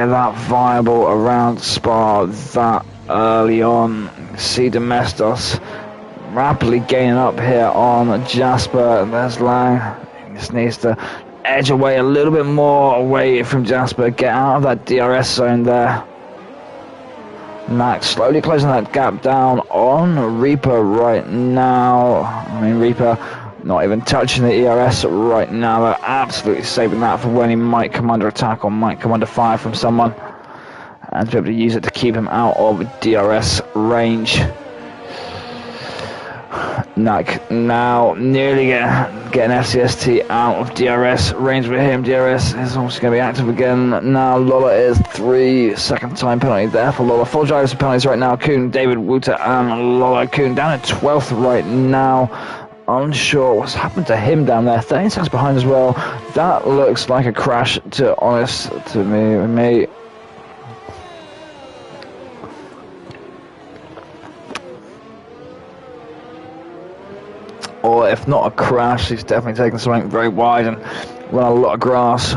that viable around Spa that early on. See Domestos rapidly gaining up here on Jasper, and there's Lang. He just needs to edge away a little bit more away from Jasper, get out of that DRS zone there. Max slowly closing that gap down on Reaper right now. I mean, Reaper not even touching the ERS right now. They're absolutely saving that for when he might come under attack or might come under fire from someone, and to be able to use it to keep him out of DRS range. Now nearly getting FCST out of DRS range with him. DRS is also going to be active again. Now Lolla is 3-second time penalty there for Lolla. Full drivers for penalties right now. Koon, David, Wouter and Lolla. Koon down at 12th right now. Unsure what's happened to him down there. 13 seconds behind as well. That looks like a crash, to me. Or if not a crash, he's definitely taken something very wide and run a lot of grass.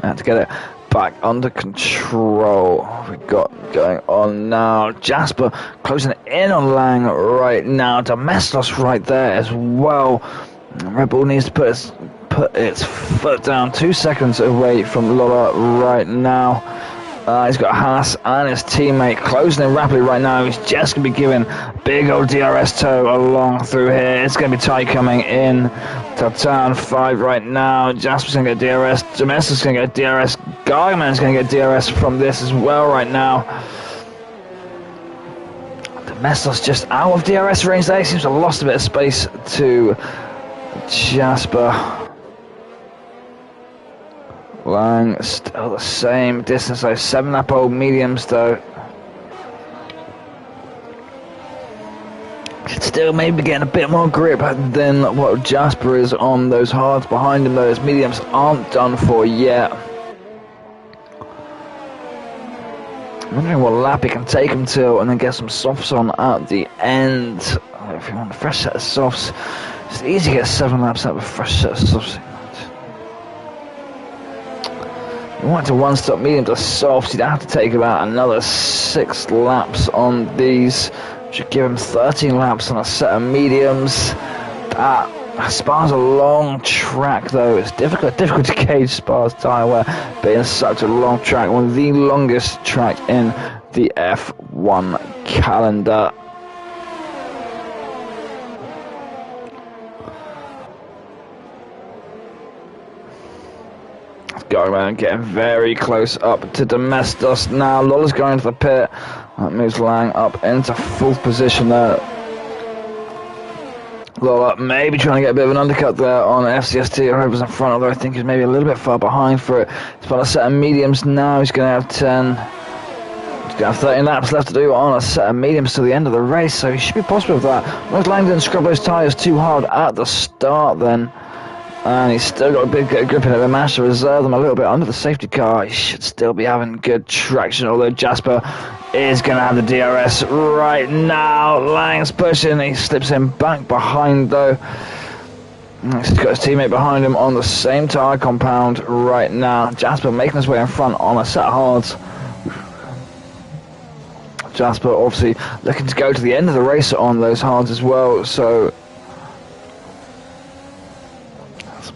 And to get it back under control, we got going on now. Jasper closing in on Lang right now. Domestos right there as well. Red Bull needs to put its foot down. 2 seconds away from Lolla right now. He's got Haas and his teammate closing in rapidly right now. He's just going to be giving big old DRS toe along through here. It's going to be tight coming in to turn 5 right now. Jasper's going to get DRS. Domestic's going to get DRS. Gargamelin's going to get DRS from this as well right now. Domestic's just out of DRS range there. He seems to have lost a bit of space to Jasper. Lang still the same distance, those 7-lap old mediums though. Still maybe getting a bit more grip than what Jasper is on those hards behind him. Those mediums aren't done for yet. I'm wondering what lap he can take him to and then get some softs on at the end. If you want a fresh set of softs, it's easy to get 7 laps out of a fresh set of softs. You want to one-stop medium to softs, you'd have to take about another 6 laps on these. Should give him 13 laps on a set of mediums. Spa's a long track though. It's difficult to gauge Spa's tyre wear being such a long track. One of the longest track in the F1 calendar. Going around, getting very close up to Domestos now. Lolla's going to the pit. That moves Lang up into 4th position there. Lolla maybe trying to get a bit of an undercut there on FCST. I hope he's in front, although I think he's maybe a little bit far behind for it. He's got a set of mediums now. He's going to have 10. He's going to have 13 laps left to do on a set of mediums to the end of the race, so he should be possible with that. Once Lang didn't scrub those tyres too hard at the start then. And he's still got a big grip in it. They managed to reserve them a little bit under the safety car. He should still be having good traction, although Jasper is going to have the DRS right now. Lang's pushing. He slips him back behind, though. He's got his teammate behind him on the same tyre compound right now. Jasper making his way in front on a set of hards. Jasper obviously looking to go to the end of the race on those hards as well, so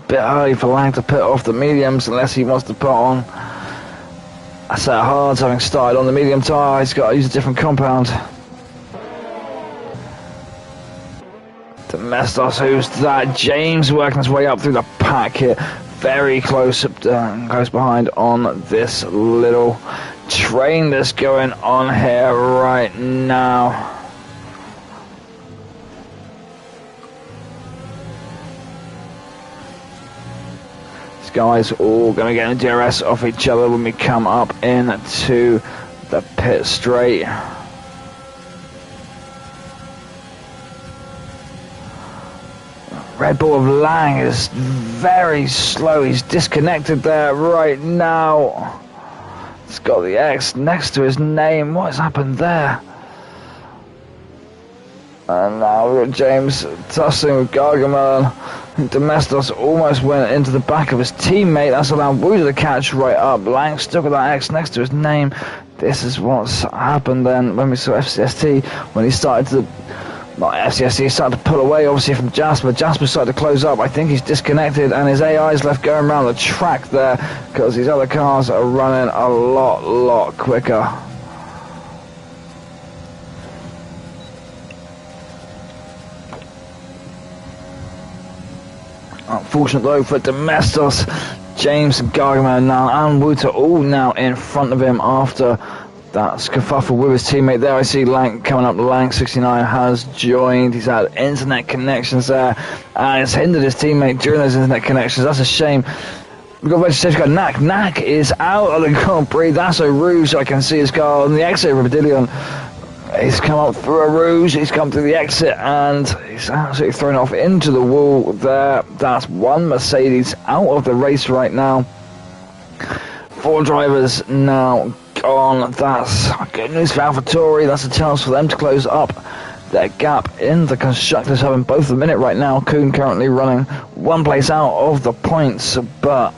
bit early for Lang to put off the mediums unless he wants to put on a set of hards. Having started on the medium tyre, he's got to use a different compound. Domestos, who's that? James working his way up through the pack here, very close behind on this little train that's going on here right now. Guys all going to get a DRS off each other when we come up into the pit straight. Red Bull of Lang is very slow. He's disconnected there right now. It's got the X next to his name. What has happened there? And now we've got James tussling with Gargamelin. Domestos almost went into the back of his teammate. That's allowed Wouter to catch right up. Lang still got that X next to his name. This is what's happened then when we saw FCST. When he started to... Not FCST, he started to pull away obviously from Jasper. Jasper started to close up. I think he's disconnected and his AI's left going around the track there because these other cars are running a lot quicker. Unfortunate though for Domestos, James and Gargamelin now and Wouter all now in front of him after That's kerfuffle with his teammate there. I see Lank coming up. Lank69 has joined. He's had internet connections there, and it's hindered his teammate during those internet connections. That's a shame. We've got Register, we've got Knack. Knack is out of the Grand Prix. That's a rouge. I can see his car on the exit. Rebellion. He's come up through a rouge. He's come through the exit, and he's absolutely thrown off into the wall there. That's one Mercedes out of the race right now. 4 drivers now gone. That's good news for AlphaTauri. That's a chance for them to close up their gap in the constructors, having both of them in it right now. Kuhn currently running 1 place out of the points, but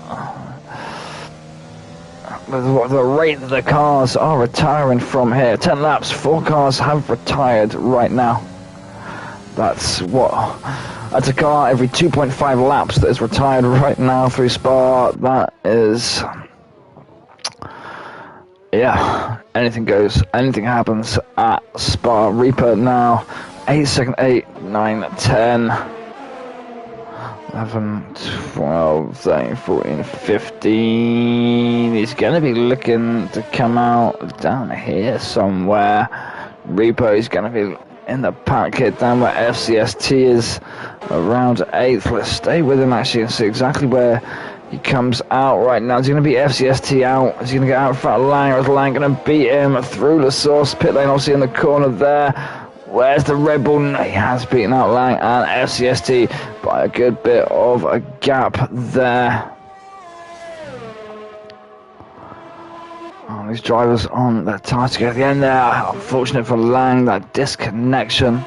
with the rate that the cars are retiring from here, 10 laps, 4 cars have retired right now. That's a car every 2.5 laps that is retired right now through Spa. That is, yeah, anything goes, anything happens at Spa. Reaper now, 8 second, 8, 9, 10, 11, 12, 13, 14, 15. He's going to be looking to come out down here somewhere. Reaper is going to be in the pack here down where FCST is, around 8th. Let's stay with him actually and see exactly where he comes out right now. Is he going to beat FCST out? Is he going to get out in front of Lang, or is Lang going to beat him through the source? Pit lane obviously in the corner there. Where's the Red Bull? He has beaten out Lang and FCST by a good bit of a gap there. Oh, these drivers on their tires to get at the end there. Unfortunate for Lang, that disconnection.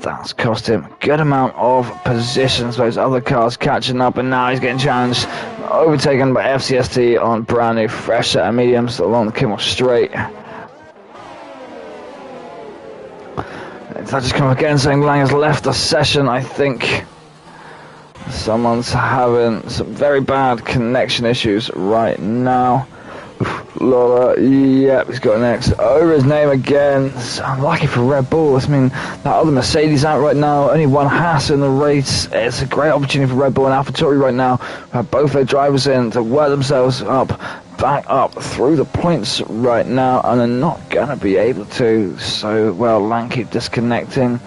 That's cost him a good amount of positions. Those other cars catching up, and now he's getting challenged, overtaken by FCST on brand new fresh set of mediums along the Kimmel Straight. That just come again saying Lang has left the session. I think someone's having some very bad connection issues right now. Lola, yep, he's got an X over his name again. It's unlucky for Red Bull. I mean, that other Mercedes out right now, only one Haas in the race. It's a great opportunity for Red Bull and AlphaTauri right now. Have both their drivers in to work themselves up, back up through the points right now, and they're not going to be able to. So, well, Lang keep disconnecting.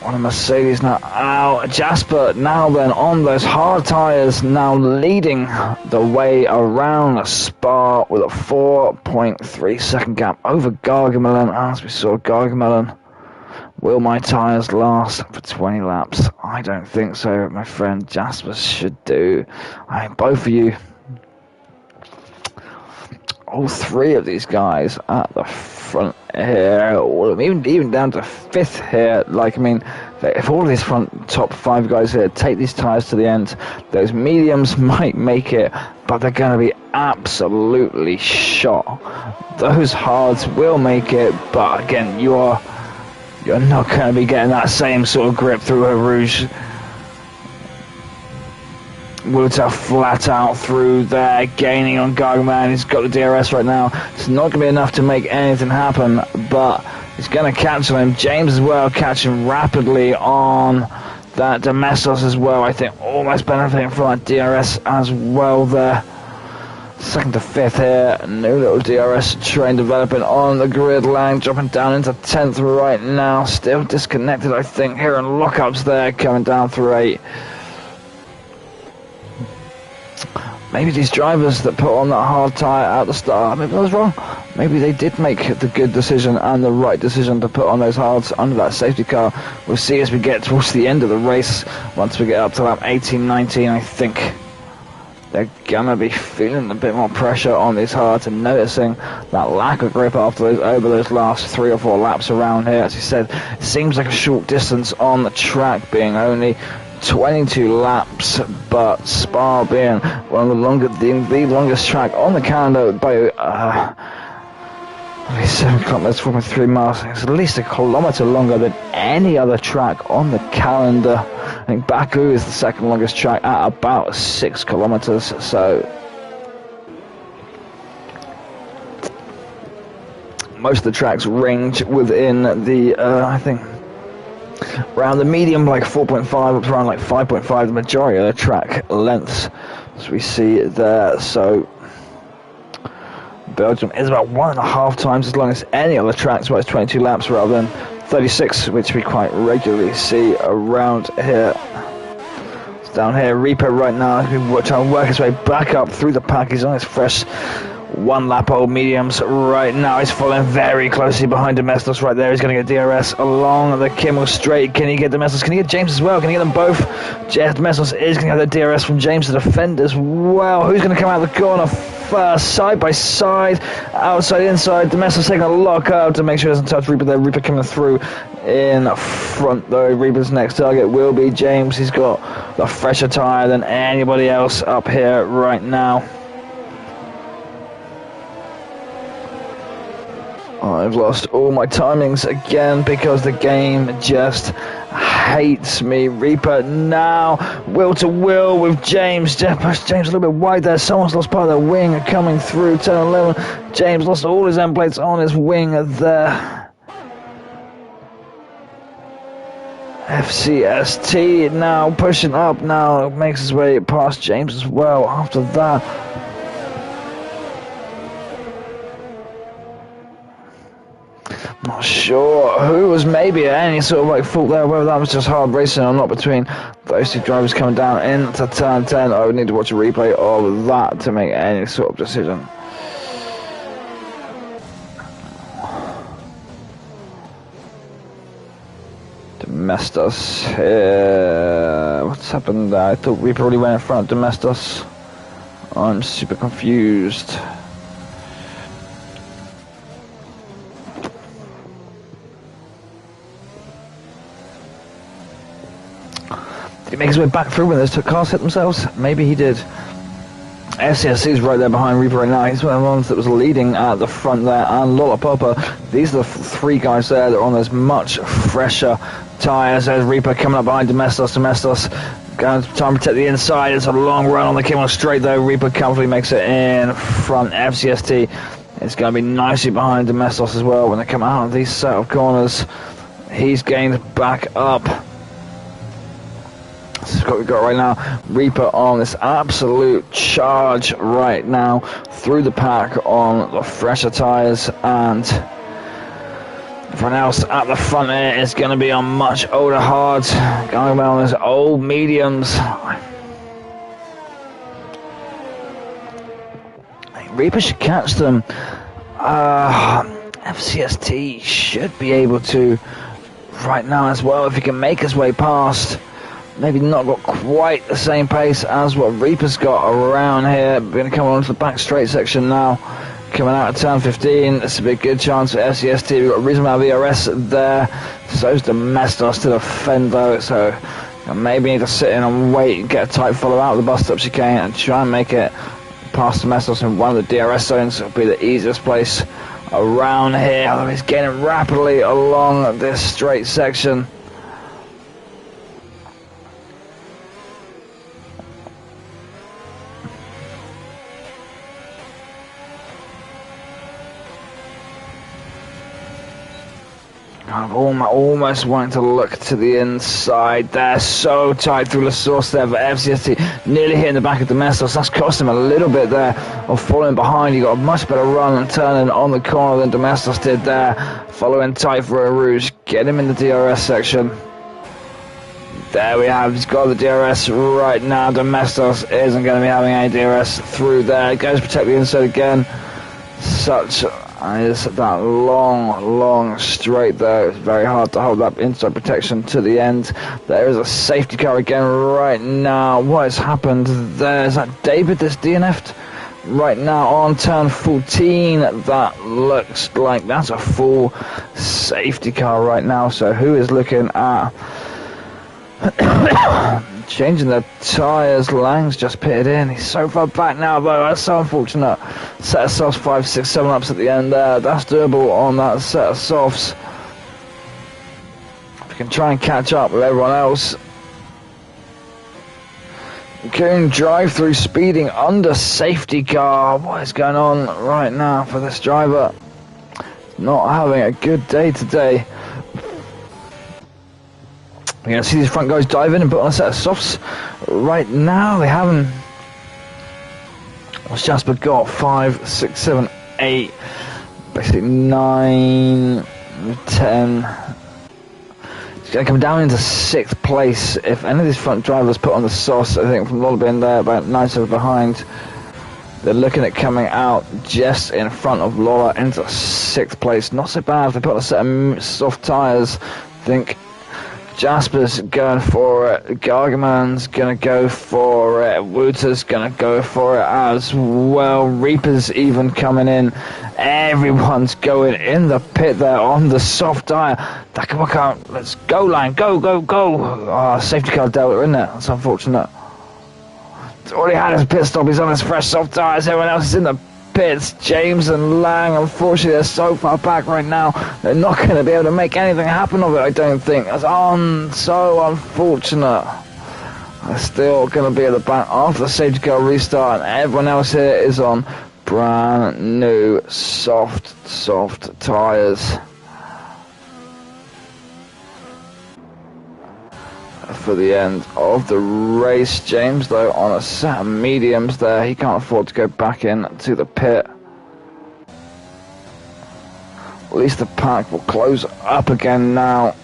One of Mercedes now out. Jasper now then on those hard tyres, now leading the way around Spa with a 4.3 second gap over Gargamelin. As we saw, Gargamelin, will my tyres last for 20 laps? I don't think so, my friend. Jasper should do. Both of you, all 3 of these guys at the front here, even down to 5th here. Like, I mean, if all of these top 5 guys here take these tyres to the end, those mediums might make it, but they're going to be absolutely shot. Those hards will make it, but again, you're not going to be getting that same sort of grip through a rouge. Wouter flat out through there, gaining on Gargamelin. He's got the DRS right now. It's not going to be enough to make anything happen, but he's going to catch him. James as well, catching rapidly on that Domestos as well. I think almost benefiting from that DRS as well there. 2nd to 5th here. New little DRS train developing on the grid. Lang dropping down into 10th right now. Still disconnected, I think. Here and lockups there, coming down through 8. Maybe these drivers that put on that hard tyre at the start, maybe I was wrong. Maybe they did make the good decision and the right decision to put on those hards under that safety car. We'll see as we get towards the end of the race. Once we get up to lap 18, 19, I think they're going to be feeling a bit more pressure on these hards and noticing that lack of grip over those last 3 or 4 laps around here. As you said, it seems like a short distance on the track, being only 22 laps, but Spa being one of the longest track on the calendar by 7 kilometers, 4.3 miles. It's at least a kilometer longer than any other track on the calendar. I think Baku is the 2nd longest track at about 6 kilometers. So most of the tracks range within the I think around the medium, like 4.5 up to around like 5.5, the majority of the track lengths as we see there. So Belgium is about 1.5 times as long as any other tracks, where it's 22 laps rather than 36, which we quite regularly see around here. It's down here, Reaper right now has been trying to work his way back up through the pack. He's on his fresh 1 lap old mediums right now. He's following very closely behind Domestos right there. He's going to get DRS along the Kimmel straight. Can he get Domestos? Can he get James as well? Can he get them both? Domestos is going to get the DRS from James to defend as well. Who's going to come out of the corner first? Side by side, outside, inside. Domestos taking a lock out to make sure he doesn't touch Reaper there. Reaper coming through in front though. Reaper's next target will be James. He's got the fresher tyre than anybody else up here right now. I've lost all my timings again because the game just hates me. Reaper now, will to will with James. James a little bit wide there. Someone's lost part of their wing coming through turn 11. James lost all his end plates on his wing there. FCST now pushing up now, makes his way past James as well after that. Not sure who was maybe at any sort of like fault there, whether that was just hard racing or not between those two drivers coming down into turn 10. I would need to watch a replay of that to make any sort of decision. Domestos here. What's happened there? I thought Reaper already went in front of Domestos. I'm super confused. Did he make his way back through when those two cars hit themselves? Maybe he did. FCSC's right there behind Reaper right now. He's one of the ones that was leading at the front there. And lollopuppa. These are the three guys there that are on those much fresher tyres. There's Reaper coming up behind Domestos. Domestos going to try and protect the inside. It's a long run on the Kimmel straight though. Reaper comfortably makes it in front. FCST is going to be nicely behind Domestos as well when they come out of these set of corners. He's gained back up. This is what we've got right now. Reaper on this absolute charge right now through the pack on the fresher tyres, and everyone else at the front here is going to be on much older hards. Gargamelin on his old mediums. Reaper should catch them. FCST should be able to right now as well if he can make his way past. Maybe not got quite the same pace as what Reaper's got around here. We're going to come on to the back straight section now. Coming out of turn 15. This will be a good chance for FCST. We've got a reasonable amount of ERS there. So's Domestos to defend though. So maybe need to sit in and wait and get a tight follow out of the bus stop chicane and try and make it past Domestos in one of the DRS zones. It'll be the easiest place around here. Although he's getting rapidly along this straight section. I'm almost wanting to look to the inside. They're so tight through the source there for FCST. Nearly hitting the back of Domestos. That's cost him a little bit there of falling behind. He got a much better run and turning on the corner than Domestos did there. Following tight for a Rouge. Get him in the DRS section. There we have. He's got the DRS right now. Domestos isn't going to be having any DRS through there. Goes to protect the inside again. Such is that long straight there. It's very hard to hold that inside protection to the end. There is a safety car again right now. What has happened there? Is that David that's DNF'd right now on turn 14? That looks like that's a full safety car right now. So who is looking at changing the tyres? Lang's just pitted in. He's so far back now though. That's so unfortunate. Set of softs, 5, 6, 7 laps at the end there. That's doable on that set of softs. If we can try and catch up with everyone else. Coon drive through speeding under safety car. What is going on right now for this driver? Not having a good day today. We're going to see these front guys dive in and put on a set of softs. Right now, they haven't. What's Jasper got? 5, 6, 7, 8, basically 9, 10. It's going to come down into 6th place. If any of these front drivers put on the sauce, I think from Lola being there about 9 seconds behind, they're looking at coming out just in front of Lola into 6th place. Not so bad if they put on a set of soft tyres. I think Jasper's going for it, Gargamelin's going to go for it, Wouter's going to go for it as well, Reaper's even coming in, everyone's going in the pit there on the soft tyre. Let's go line, go, go, go. Safety car delta in there, that's unfortunate. All he had is a pit stop, he's on his fresh soft tyres, everyone else is in the pits. James and Lang, unfortunately, they're so far back right now, they're not going to be able to make anything happen of it, I don't think. That's so unfortunate. They're still going to be at the back after the safety car restart, and everyone else here is on brand new soft tyres. For the end of the race, James though on a set of mediums there, he can't afford to go back in to the pit. At least the pack will close up again now.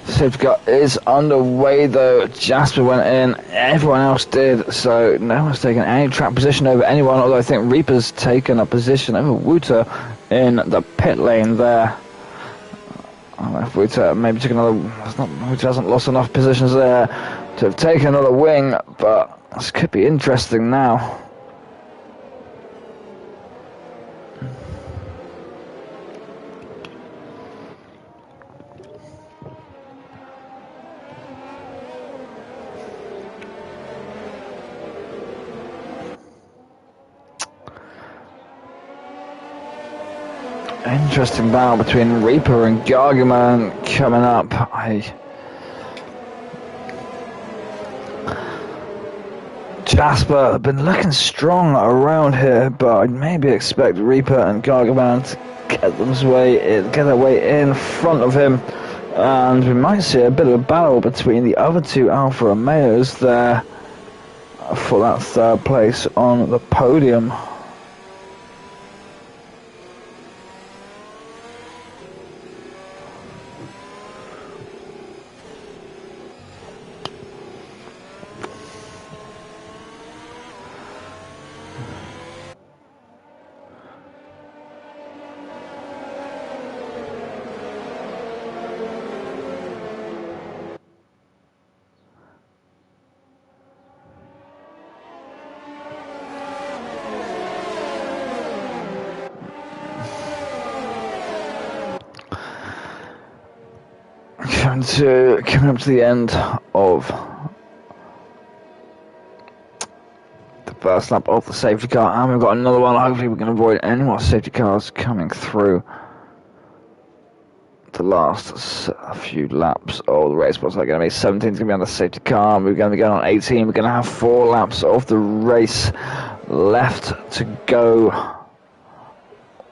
Safety car is underway though. Jasper went in, everyone else did, so no one's taken any track position over anyone, although I think Reaper's taken a position over Wouter in the pit lane there. I don't know if Wouter maybe took another. Wouter hasn't lost enough positions there to have taken another wing, but this could be interesting now. Interesting battle between Reaper and Gargamelin coming up. Jasper have been looking strong around here, but I'd maybe expect Reaper and Gargamelin to get their way in front of him, and we might see a bit of a battle between the other two Alfa Romeos there for that 3rd place on the podium. Coming up to the end of the first lap of the safety car, and we've got another one. Hopefully we can avoid any more safety cars coming through the last few laps of the race. What's that going to be? 17 is going to be on the safety car, we're going to be going on 18. We're going to have 4 laps of the race left to go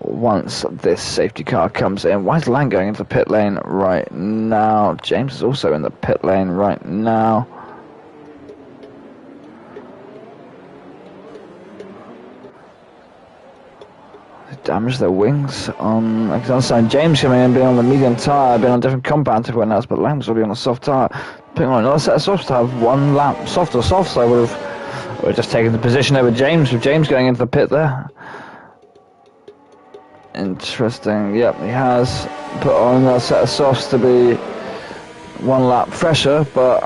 once this safety car comes in. Why is Lang going into the pit lane right now? James is also in the pit lane right now. They damaged their wings on James coming in, being on the medium tyre, being on a different compound to everyone else, but Lang was already on a soft tyre. Putting on another set of softs to have 1 lap soft, so I would have just taken the position over James, with James going into the pit there. Interesting. Yep, he has put on a set of softs to be 1 lap fresher, but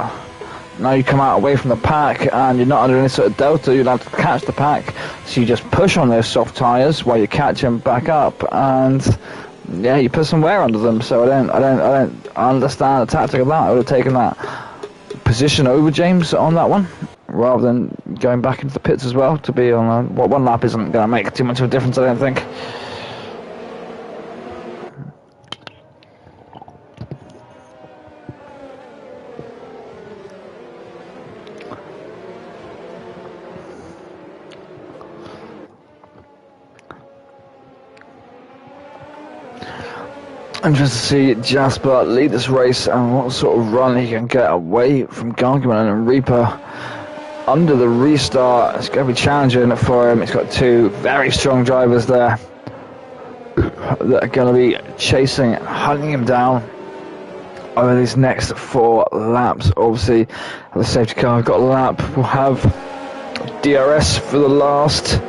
now you come out away from the pack and you're not under any sort of delta. You'll have to catch the pack, so you just push on those soft tyres while you catch them back up, and yeah, you put some wear under them. So I don't understand the tactic of that. I would have taken that position over James on that one, rather than going back into the pits as well to be on 1 lap isn't going to make too much of a difference, I don't think. Interested to see Jasper lead this race and what sort of run he can get away from Gargamelin and Reaper. under the restart. It's going to be challenging for him. It's got two very strong drivers there that are going to be chasing, hunting him down over these next 4 laps. Obviously, the safety car got a lap. We'll have DRS for the last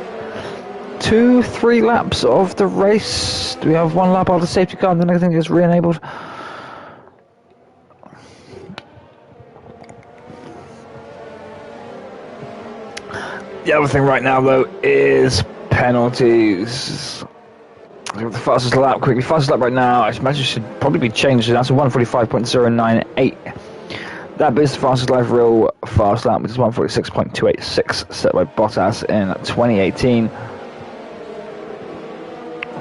2-3 laps of the race. Do we have 1 lap of the safety car and then everything gets re-enabled? The other thing right now, though, is penalties. The fastest lap, quickly. Fastest lap right now, I imagine should probably be changed. That's a 145.098. That is the fastest lap, real fast lap, which is 146.286, set by Bottas in 2018.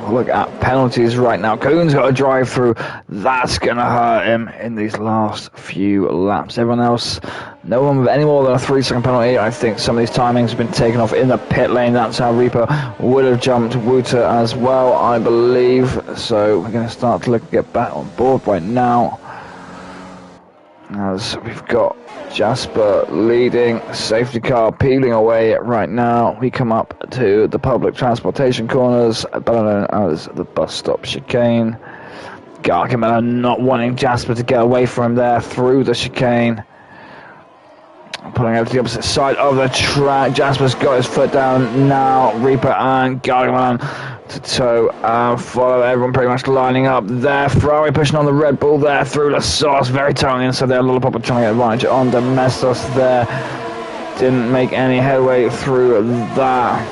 Look at penalties right now. Koon's got a drive through. That's going to hurt him in these last few laps. Everyone else, no one with any more than a 3-second penalty. I think some of these timings have been taken off in the pit lane. That's how Reaper would have jumped Wouter as well, I believe. So we're going to start to get back on board right now, as we've got Jasper leading, safety car peeling away right now. We come up to the public transportation corners, better known as the bus stop chicane. Gargamelin not wanting Jasper to get away from him there through the chicane. Pulling over to the opposite side of the track. Jasper's got his foot down now. Reaper and Gargamelin to tow and follow. Everyone pretty much lining up there. Ferrari pushing on the Red Bull there through the sauce. Very tight on the inside there. Lollopuppa trying to get advantage on Domestos there. Didn't make any headway through that.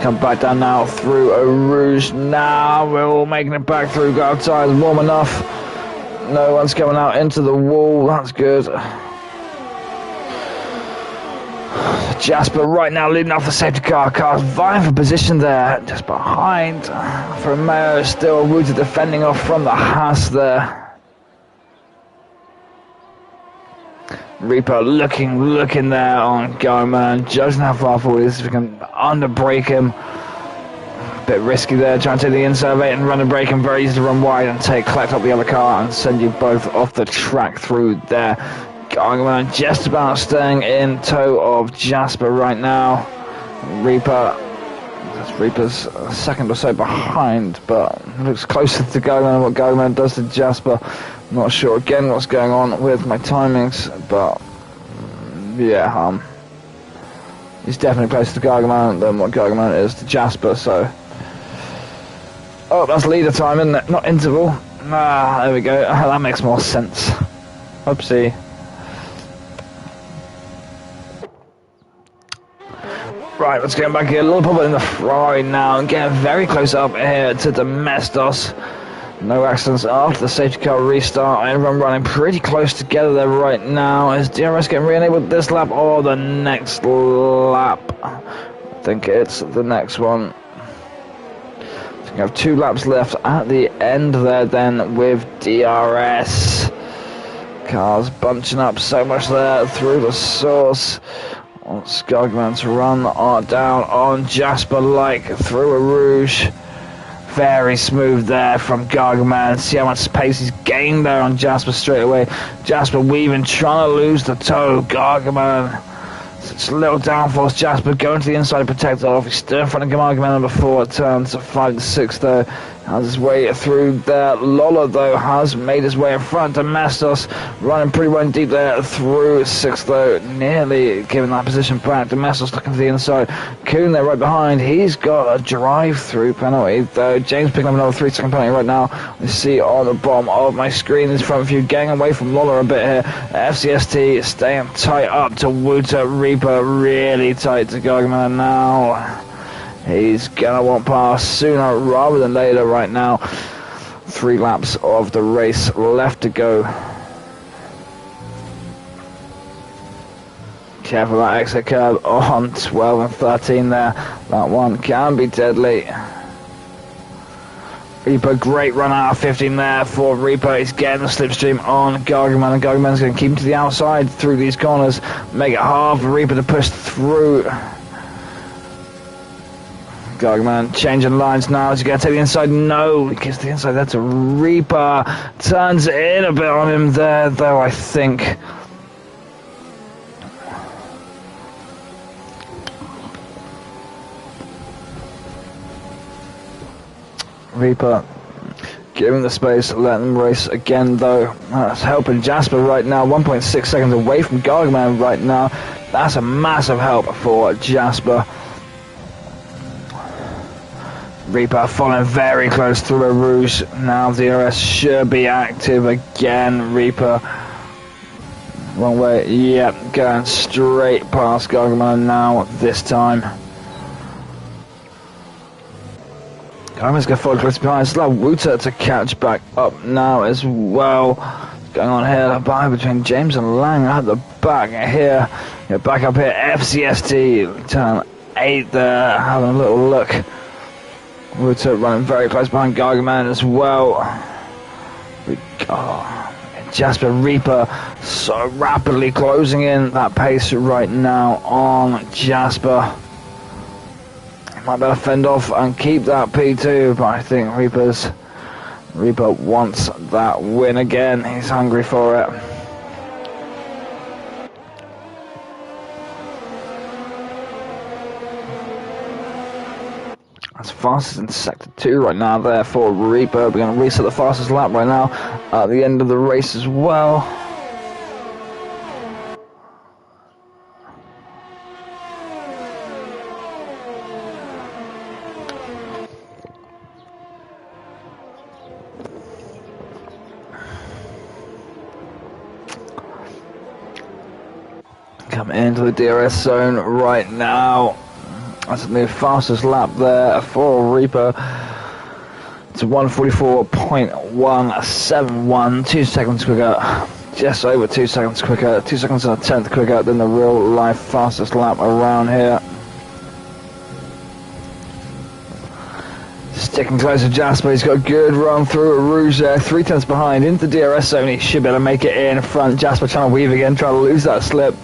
Come back down now through a Rouge. Now we're all making it back through. Got our tyres warm enough. No one's coming out into the wall. That's good. Jasper right now leading off the safety car. Car's vying for position there, just behind. Romeo still Wouter defending off from the Haas there. Reaper looking there on Gargamelin, judging how far forward he is. If we can underbrake him. A bit risky there, trying to take the inside of it and run and brake him. Very easy to run wide and collect up the other car and send you both off the track through there. Gargamelin just about staying in tow of Jasper right now. Reaper's a second or so behind, but looks closer to Gargamelin than what Gargamelin does to Jasper. Not sure again what's going on with my timings, but yeah, he's definitely closer to Gargamelin than what Gargamelin is to Jasper. So, oh, that's leader time, isn't it? Not interval. Ah, there we go. That makes more sense. Oopsie. Right, let's get back here. A little bit in the Ferrari now and get very close up here to Domestos. No accidents after the safety car restart. Everyone running pretty close together there right now. Is DRS getting re-enabled this lap or the next lap? I think it's the next one. So we have 2 laps left at the end there then with DRS. Cars bunching up so much there through the source. Wants Gargamelin to run down on Jasper like through a Rouge. Very smooth there from Gargamelin. See how much pace he's gained there on Jasper straight away. Jasper weaving, trying to lose the toe. Gargamelin, such little downforce. Jasper going to the inside to protect off. He's still in front of Gargamelin before it turns 5 to 6 though. Has his way through there. Lola though has made his way in front. Domestos running pretty well deep there through 6 though. Nearly giving that position back. Domestos looking to the inside. Koon there right behind. He's got a drive-through penalty though. James picking up another 3-second penalty right now. You see on the bottom of my screen is front view, getting away from Lola a bit here. FCST staying tight up to Wouter. Reaper really tight to Gargamelin now. He's gonna want pass sooner rather than later right now. 3 laps of the race left to go. Careful that exit curb on 12 and 13 there. That one can be deadly. Reaper, great run out of 15 there for Reaper. He's getting the slipstream on Gargamelin, and Gargamelin's going to keep him to the outside through these corners. Make it hard for Reaper to push through. Gargamelin changing lines now. Is he going to take the inside? No, he gets the inside there to Reaper. Turns in a bit on him there, though, I think. Reaper giving the space, letting them race again though. That's helping Jasper right now, 1.6 seconds away from Gargamelin right now. That's a massive help for Jasper. Reaper following very close through a Rouge. Now the DRS should be active again. Reaper, wrong way, yep, going straight past Gargamelin now this time. Gargamelin's going to follow close behind. It's allowed Wouter to catch back up now as well. Going on here, behind between James and Lang at the back here. Back up here, FCST, turn 8 there, having a little look. Wouter running very close behind Gargamelin as well. Jasper Reaper so rapidly closing in that pace right now on Jasper. Might better fend off and keep that P2, but I think Reaper wants that win again. He's hungry for it. That's fastest in sector 2 right now there for Reaper. We're going to reset the fastest lap right now at the end of the race as well. Come into the DRS zone right now. That's the fastest lap there for Reaper. It's 1:44.171, 2 seconds quicker, just over 2 seconds quicker, 2 seconds and a tenth quicker than the real life fastest lap around here. Sticking close to Jasper, he's got a good run through a Rouge there, 3 tenths behind, into the DRS zone, he should be able to make it in front. Jasper trying to weave again, trying to lose that slip.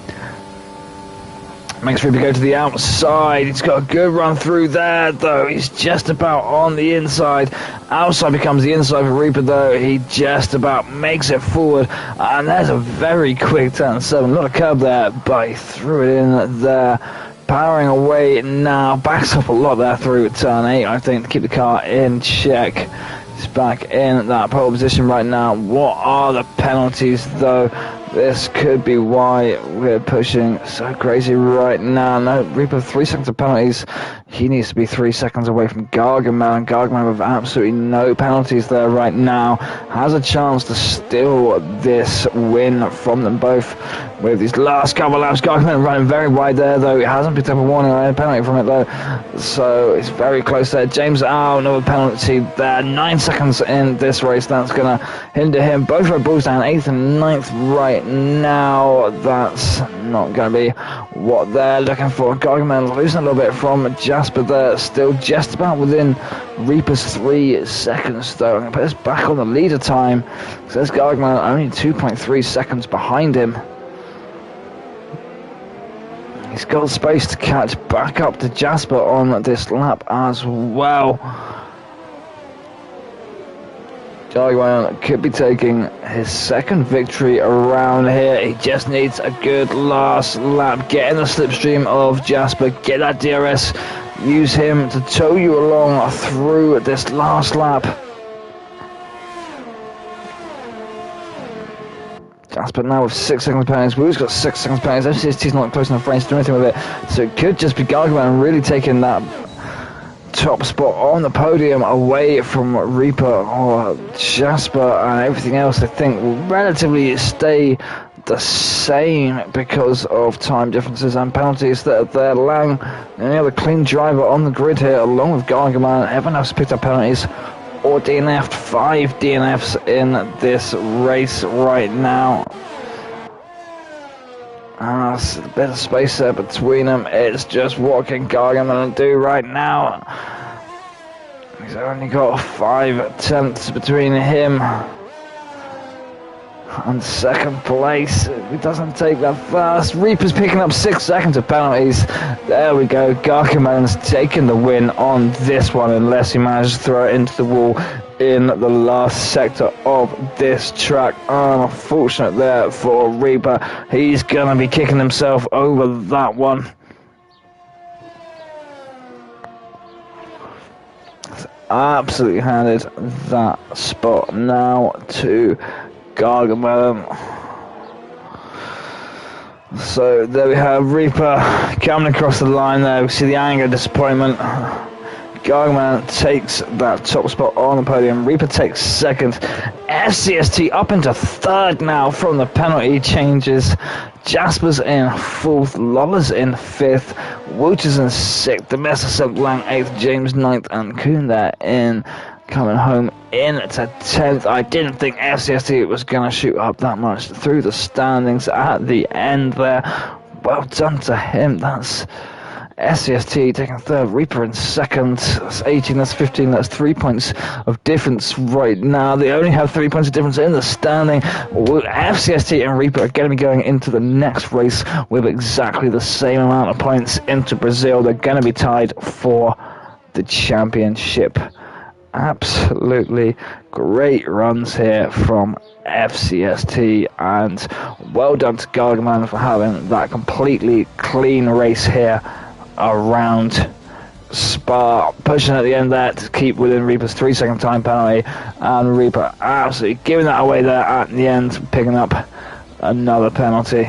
Makes Reaper go to the outside. He's got a good run through there, though. He's just about on the inside. Outside becomes the inside for Reaper, though. He just about makes it forward. And there's a very quick turn 7. Not a curb there, but he threw it in there. Powering away now. Backs up a lot there through turn 8, I think, to keep the car in check. He's back in that pole position right now. What are the penalties, though? This could be why we're pushing so crazy right now. No, Reaper 3 seconds of penalties. He needs to be 3 seconds away from Gargamelin. Gargamelin with absolutely no penalties there right now. Has a chance to steal this win from them both with these last couple laps. Gargamelin running very wide there, though. He hasn't picked up a warning or any penalty from it, though. So it's very close there. James, another penalty there. 9 seconds in this race. That's going to hinder him. Both Red Bulls down 8th and 9th right now. That's not going to be what they're looking for. Gargamelin losing a little bit from Jasper there, still just about within Reaper's 3 seconds though. I'm going to put this back on the leader time. Says Gargamelin only 2.3 seconds behind him. He's got space to catch back up to Jasper on this lap as well. Gargamelin could be taking his second victory around here. He just needs a good last lap. Get in the slipstream of Jasper. Get that DRS. Use him to tow you along through this last lap. Jasper now with 6 seconds penalties. Woo's got 6 seconds penalties. FCST's not close enough range to do anything with it. So it could just be Gargamelin really taking that top spot on the podium away from Reaper or Jasper, and everything else I think will relatively stay the same because of time differences and penalties that are there. Lang, the only other clean driver on the grid here, along with Gargamelin. Everyone else picked up penalties or DNF'd. 5 DNFs in this race right now. There's a bit of space there between them. It's just what can Gargamelin do right now. He's only got 5 tenths between him and second place. If he doesn't take that fast, Reaper's picking up 6 seconds of penalties. There we go. Gargamelin's taking the win on this one, unless he manages to throw it into the wall in the last sector of this track. Unfortunate there for Reaper. He's gonna be kicking himself over that one. absolutely handed that spot now to Gargamelin. So there we have Reaper coming across the line there. We see the anger, disappointment. Gargamelin takes that top spot on the podium. Reaper takes second. FCST up into third now from the penalty changes. Jasper's in fourth. Lola's in fifth. Wouter's in sixth. The Messer Simplang eighth. James ninth. And Kuhn there in coming home in to 10th. I didn't think FCST was going to shoot up that much through the standings at the end there. Well done to him. That's SCST taking third, Reaper in second. That's 18, that's 15, that's 3 points of difference right now. They only have 3 points of difference in the standing. FCST and Reaper are going to be going into the next race with exactly the same amount of points into Brazil. They're going to be tied for the championship. Absolutely great runs here from FCST, and well done to Gargamelin for having that completely clean race here around Spa, pushing at the end there to keep within Reaper's 3-second time penalty, and Reaper absolutely giving that away there at the end, picking up another penalty.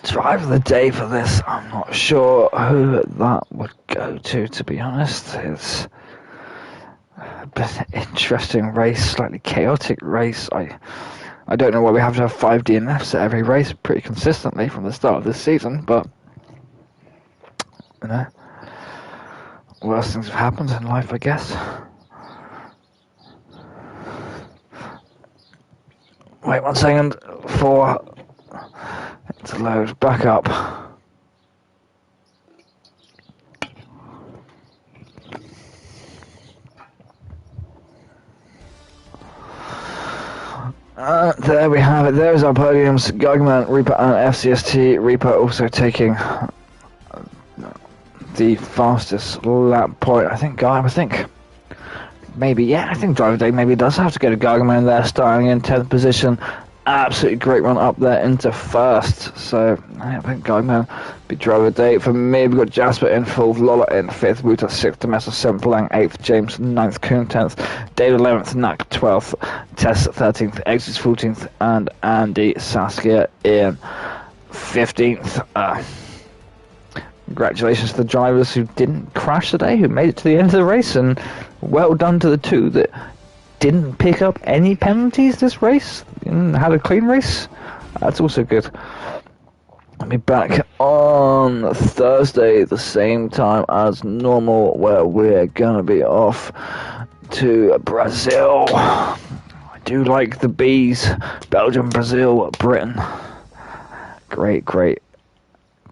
Driver of the day for this, I'm not sure who that would go to be honest. It's been an interesting race, slightly chaotic race. I don't know why we have to have 5 DNFs at every race pretty consistently from the start of this season, but you know, worse things have happened in life, I guess. Wait 1 second for it to load back up. There we have it. There's our podiums. Gargamelin, Reaper and FCST. Reaper also taking the fastest lap point. I think maybe, yeah, I think Driver Day maybe does have to go to Gargamelin there, starting in 10th position. Absolutely great run up there into first. So I think Gargamelin be Driver Day. For me, we've got Jasper in 4th, Lola in 5th, Wouter 6th, Messer Simplang 8th, James 9th, Kuhn 10th, David 11th, Nak 12th, Tess 13th, Xz 14th, and Andy Saskia in 15th. Congratulations to the drivers who didn't crash today, who made it to the end of the race, and well done to the 2 that didn't pick up any penalties this race and had a clean race. That's also good. I'll be back on Thursday the same time as normal, where we're gonna be off to Brazil. I do like the bees. Belgium, Brazil, Britain. Great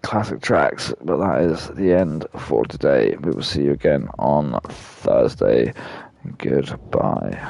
classic tracks, but that is the end for today. We will see you again on Thursday. Goodbye.